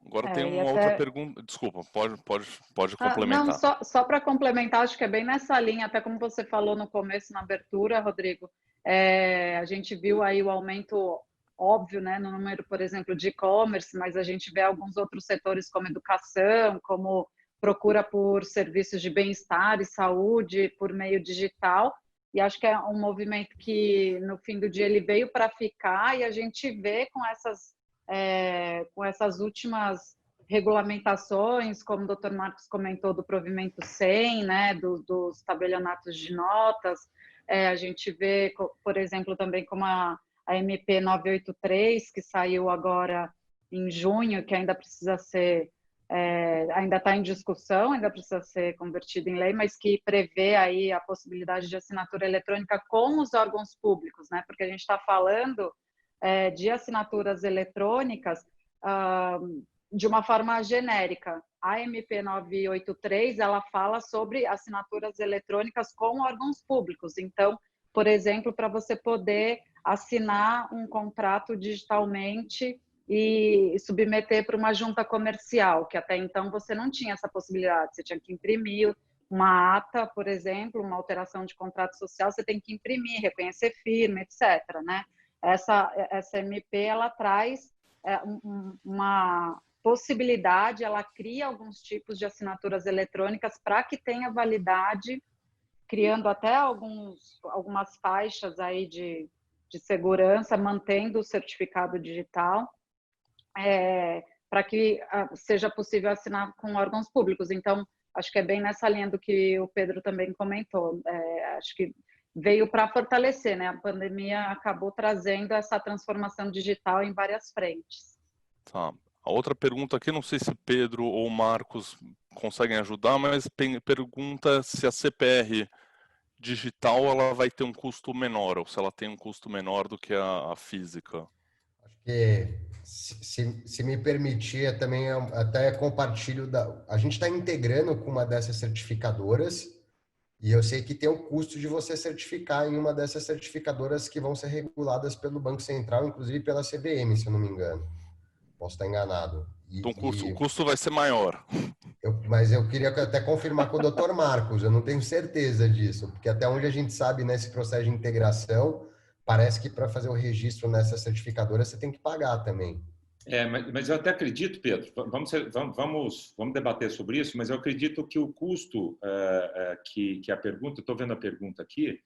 [SPEAKER 1] Agora tem uma outra pergunta. Desculpa, pode complementar.
[SPEAKER 2] Não, só para complementar, acho que é bem nessa linha, até como você falou no começo, na abertura, Rodrigo, a gente viu aí o aumento óbvio, né, no número, por exemplo, de e-commerce, mas a gente vê alguns outros setores como educação, como procura por serviços de bem-estar e saúde por meio digital, e acho que é um movimento que, no fim do dia, ele veio para ficar, e a gente vê com essas últimas regulamentações, como o Dr. Marcos comentou, do provimento 100, né, dos tabelionatos de notas, a gente vê, por exemplo, também como a MP 983, que saiu agora em junho, que ainda precisa ser, ainda está em discussão, ainda precisa ser convertido em lei, mas que prevê aí a possibilidade de assinatura eletrônica com os órgãos públicos, né? Porque a gente está falando de assinaturas eletrônicas de uma forma genérica. A MP 983, ela fala sobre assinaturas eletrônicas com órgãos públicos. Então, por exemplo, para você poder assinar um contrato digitalmente e submeter para uma junta comercial, que até então você não tinha essa possibilidade, você tinha que imprimir uma ata, por exemplo, uma alteração de contrato social, você tem que imprimir, reconhecer firma, etc., né? Essa MP, ela traz uma possibilidade, ela cria alguns tipos de assinaturas eletrônicas para que tenha validade, criando até algumas faixas aí de segurança, mantendo o certificado digital, para que seja possível assinar com órgãos públicos. Então, acho que é bem nessa linha do que o Pedro também comentou. Acho que veio para fortalecer, né? A pandemia acabou trazendo essa transformação digital em várias frentes.
[SPEAKER 1] Tá. A outra pergunta aqui, não sei se Pedro ou Marcos conseguem ajudar, mas pergunta se a CPR digital ela vai ter um custo menor, ou se ela tem um custo menor do que a física.
[SPEAKER 3] Acho que, se me permitir, eu também até compartilho. A gente está integrando com uma dessas certificadoras, e eu sei que tem o custo de você certificar em uma dessas certificadoras que vão ser reguladas pelo Banco Central, inclusive pela CVM, se eu não me engano. Posso estar enganado.
[SPEAKER 1] Então o custo vai ser maior.
[SPEAKER 3] Mas eu queria até confirmar com o Dr. Marcos, eu não tenho certeza disso, porque até onde a gente sabe nesse processo de integração, parece que para fazer o registro nessa certificadora você tem que pagar também.
[SPEAKER 4] Mas eu até acredito, Pedro, vamos debater sobre isso, mas eu acredito que o custo que a pergunta, estou vendo a pergunta aqui,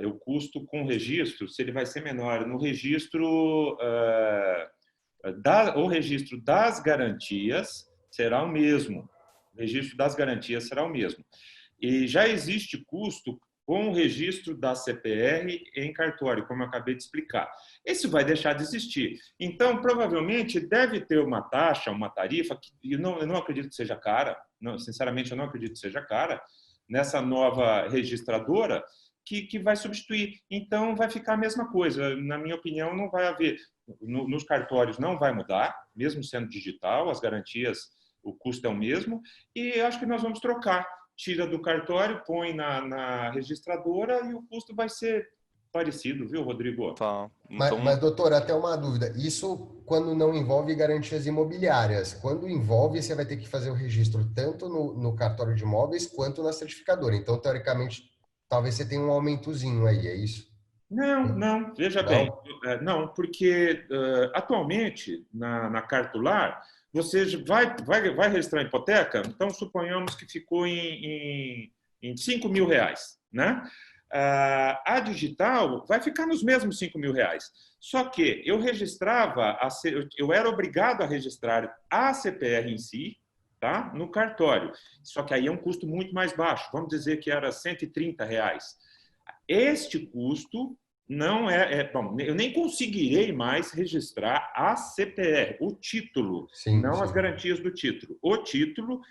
[SPEAKER 4] o custo com registro, se ele vai ser menor no registro, o registro das garantias será o mesmo. O registro das garantias será o mesmo. E já existe custo com o registro da CPR em cartório, como eu acabei de explicar. Esse vai deixar de existir. Então, provavelmente, deve ter uma taxa, uma tarifa, que eu não acredito que seja cara, sinceramente, eu não acredito que seja cara, nessa nova registradora, que vai substituir. Então, vai ficar a mesma coisa. Na minha opinião, não vai haver. Nos cartórios não vai mudar, mesmo sendo digital, as garantias, o custo é o mesmo, e eu acho que nós vamos trocar. Tira do cartório, põe na registradora e o custo vai ser parecido, viu, Rodrigo?
[SPEAKER 1] Tá. Então...
[SPEAKER 3] Mas, doutor, até uma dúvida. Isso quando não envolve garantias imobiliárias. Quando envolve, você vai ter que fazer o registro tanto no cartório de imóveis quanto na certificadora. Então, teoricamente, talvez você tenha um aumentozinho aí, é isso?
[SPEAKER 4] Não, veja bem. Não, porque atualmente, na Cartular, você vai registrar a hipoteca, então suponhamos que ficou em R$5.000, né? A digital vai ficar nos mesmos R$5.000. Só que eu era obrigado a registrar a CPR em si, tá? No cartório. Só que aí é um custo muito mais baixo. Vamos dizer que era R$130. Este custo não bom, eu nem conseguirei mais registrar a CPR, o título, não as garantias do título. O título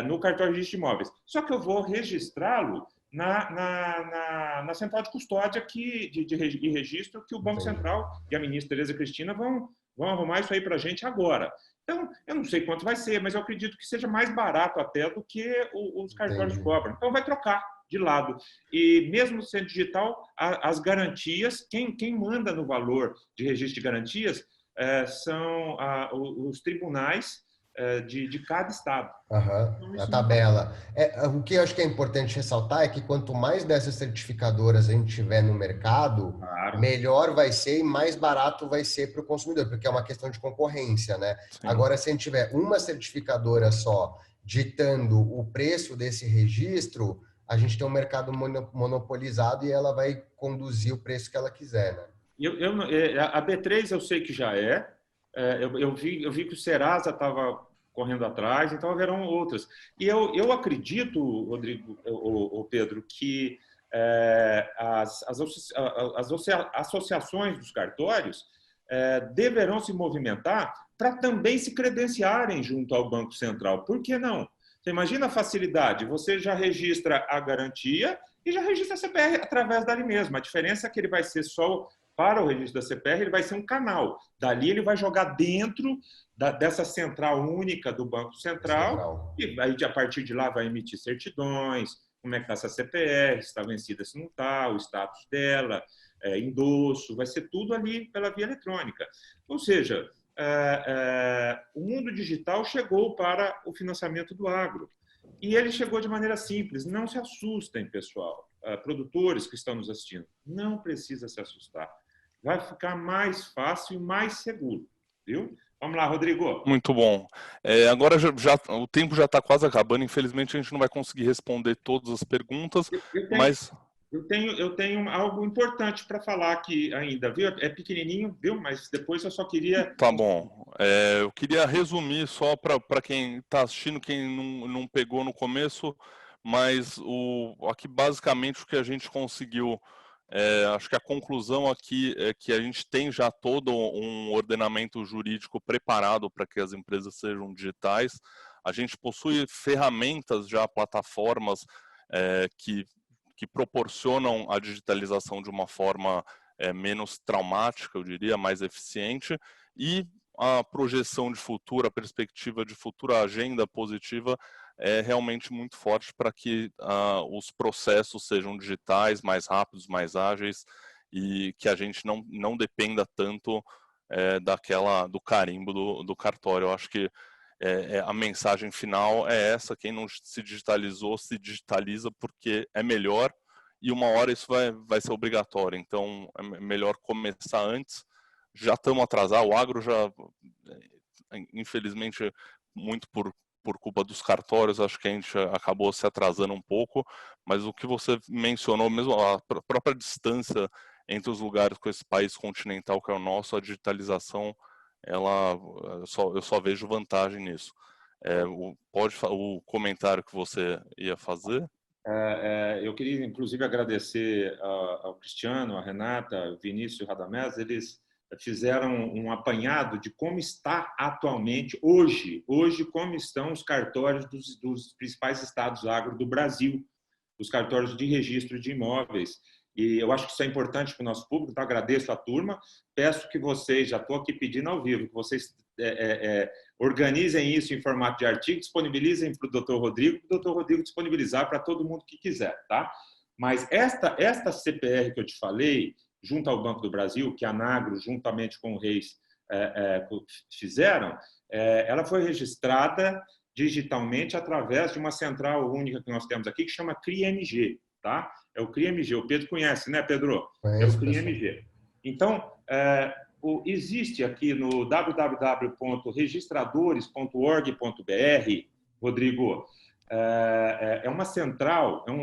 [SPEAKER 4] no cartório de registro de imóveis. Só que eu vou registrá-lo na central de custódia de registro que o Banco Central e a ministra Tereza Cristina vão arrumar isso aí para a gente agora. Então, eu não sei quanto vai ser, mas eu acredito que seja mais barato até do que os cartórios cobram. Então, vai trocar de lado. E mesmo sendo digital, as garantias, quem manda no valor de registro de garantias são os tribunais de cada estado.
[SPEAKER 3] Então, a tabela. O que eu acho que é importante ressaltar é que quanto mais dessas certificadoras a gente tiver no mercado, claro, melhor vai ser e mais barato vai ser para o consumidor, porque é uma questão de concorrência, né? Sim. Agora, se a gente tiver uma certificadora só ditando o preço desse registro, a gente tem um mercado monopolizado e ela vai conduzir o preço que ela quiser, né?
[SPEAKER 4] A B3 eu sei que já é. Eu vi que o Serasa estava correndo atrás, então haverão outras. E eu acredito, Rodrigo, ou Pedro, que as associações dos cartórios deverão se movimentar para também se credenciarem junto ao Banco Central. Por que não? Você imagina a facilidade, você já registra a garantia e já registra a CPR através dali mesmo. A diferença é que ele vai ser só para o registro da CPR, ele vai ser um canal. Dali ele vai jogar dentro dessa central única do Banco Central e aí, a partir de lá vai emitir certidões, como é que está essa CPR, se está vencida, se não está, o status dela, endosso, vai ser tudo ali pela via eletrônica. Ou seja, o mundo digital chegou para o financiamento do agro. E ele chegou de maneira simples. Não se assustem, pessoal, produtores que estão nos assistindo. Não precisa se assustar. Vai ficar mais fácil e mais seguro. Viu? Vamos lá, Rodrigo.
[SPEAKER 1] Muito bom. Agora o tempo já está quase acabando. Infelizmente, a gente não vai conseguir responder todas as perguntas, mas...
[SPEAKER 4] Eu tenho algo importante para falar aqui ainda, viu? É pequenininho, viu? Mas depois eu só queria...
[SPEAKER 1] Tá bom. Eu queria resumir só para quem está assistindo, quem não pegou no começo, mas aqui basicamente o que a gente conseguiu, acho que a conclusão aqui é que a gente tem já todo um ordenamento jurídico preparado para que as empresas sejam digitais. A gente possui ferramentas já, plataformas que proporcionam a digitalização de uma forma menos traumática, eu diria, mais eficiente, e a projeção de futuro, a perspectiva de futuro, a agenda positiva é realmente muito forte para que os processos sejam digitais, mais rápidos, mais ágeis, e que a gente não dependa tanto do carimbo do cartório. Eu acho que a mensagem final é essa: quem não se digitalizou, se digitaliza, porque é melhor, e uma hora isso vai ser obrigatório. Então é melhor começar antes. Já estamos atrasados, o agro já, infelizmente, muito por culpa dos cartórios, acho que a gente acabou se atrasando um pouco, mas o que você mencionou, mesmo a própria distância entre os lugares com esse país continental que é o nosso, a digitalização, eu só vejo vantagem nisso. O comentário que você ia fazer?
[SPEAKER 4] Eu queria, inclusive, agradecer ao Cristiano, a Renata, ao Vinícius e o Radamés. Eles fizeram um apanhado de como está atualmente, hoje como estão os cartórios dos principais estados agro do Brasil, os cartórios de registro de imóveis. E eu acho que isso é importante para o nosso público, então agradeço a turma. Peço que vocês, já estou aqui pedindo ao vivo, que vocês organizem isso em formato de artigo, disponibilizem para o Dr. Rodrigo, para o Dr. Rodrigo disponibilizar para todo mundo que quiser, tá? Mas esta CPR que eu te falei, junto ao Banco do Brasil, que a Nagro, juntamente com o Reis, fizeram, ela foi registrada digitalmente através de uma central única que nós temos aqui, que chama CRIMG, tá? É o CRIMG. O Pedro conhece, né, Pedro? É o CRIMG. Então, existe aqui no www.registradores.org.br, Rodrigo, é uma central, é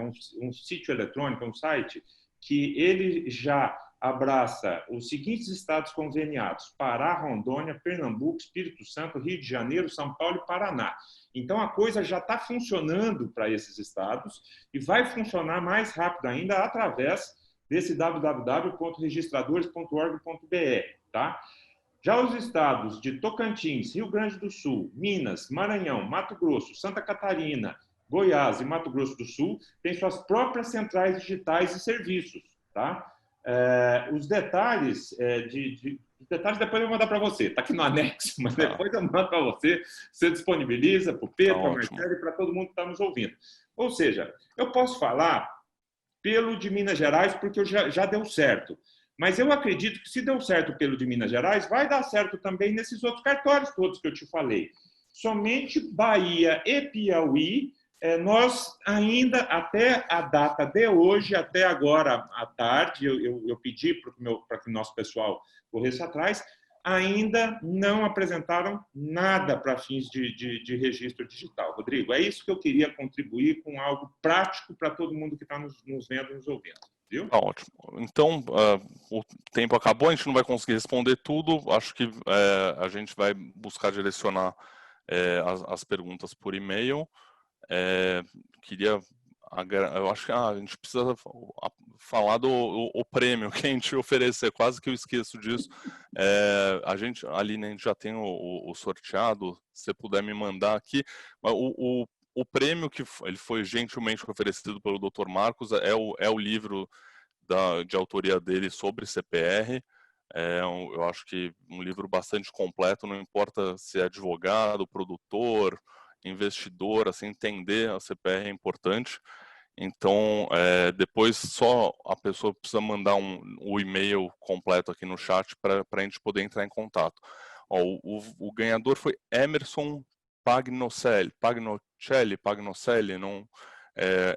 [SPEAKER 4] um sítio eletrônico, é um site que ele já abraça os seguintes estados conveniados: Pará, Rondônia, Pernambuco, Espírito Santo, Rio de Janeiro, São Paulo e Paraná. Então, a coisa já está funcionando para esses estados e vai funcionar mais rápido ainda através desse www.registradores.org.br, tá? Já os estados de Tocantins, Rio Grande do Sul, Minas, Maranhão, Mato Grosso, Santa Catarina, Goiás e Mato Grosso do Sul têm suas próprias centrais digitais e serviços, tá? Os detalhes depois eu vou mandar para você, está aqui no anexo, mas depois eu mando para você, você disponibiliza para o Pedro, para o Marcelo e para todo mundo que está nos ouvindo. Ou seja, eu posso falar pelo de Minas Gerais porque já deu certo, mas eu acredito que se deu certo pelo de Minas Gerais, vai dar certo também nesses outros cartórios todos que eu te falei. Somente Bahia e Piauí, nós ainda, até a data de hoje, até agora à tarde, eu pedi para que o nosso pessoal corresse atrás, ainda não apresentaram nada para fins de registro digital. Rodrigo, é isso que eu queria contribuir com algo prático para todo mundo que está nos vendo e nos ouvindo. Viu?
[SPEAKER 1] Tá ótimo. Então, o tempo acabou, a gente não vai conseguir responder tudo. Acho que a gente vai buscar direcionar as perguntas por e-mail. Eu acho que a gente precisa falar do prêmio que a gente oferecer, quase que eu esqueço disso. A gente já tem o sorteado, se você puder me mandar aqui. O prêmio que ele foi gentilmente oferecido pelo Dr. Marcos é o livro de autoria dele sobre CPR. Eu acho que um livro bastante completo, não importa se é advogado, produtor, investidor, assim, entender a CPR é importante. Então, depois só a pessoa precisa mandar o e-mail completo aqui no chat para a gente poder entrar em contato. Ó, o ganhador foi Emerson Pagnocelli, não,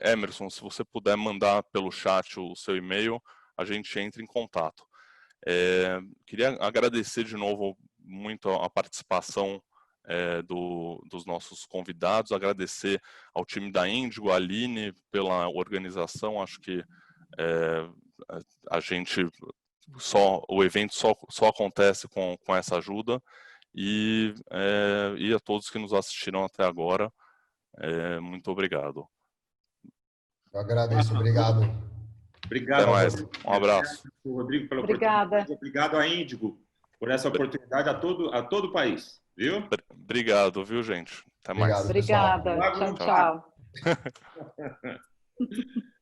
[SPEAKER 1] Emerson, se você puder mandar pelo chat o seu e-mail, a gente entra em contato. Queria agradecer de novo muito a participação dos nossos convidados, agradecer ao time da Índigo, a Aline, pela organização. Acho que o evento só acontece com essa ajuda, e a todos que nos assistiram até agora, muito obrigado.
[SPEAKER 3] Eu agradeço, obrigado.
[SPEAKER 4] Obrigado.
[SPEAKER 1] Até mais, um abraço.
[SPEAKER 4] Rodrigo, pela
[SPEAKER 2] Obrigada.
[SPEAKER 4] oportunidade. Obrigado à Índigo por essa oportunidade, a todo o país. Viu?
[SPEAKER 1] Obrigado, viu, gente? Até mais.
[SPEAKER 3] Obrigado, pessoal.
[SPEAKER 2] Obrigada. Tchau, tchau.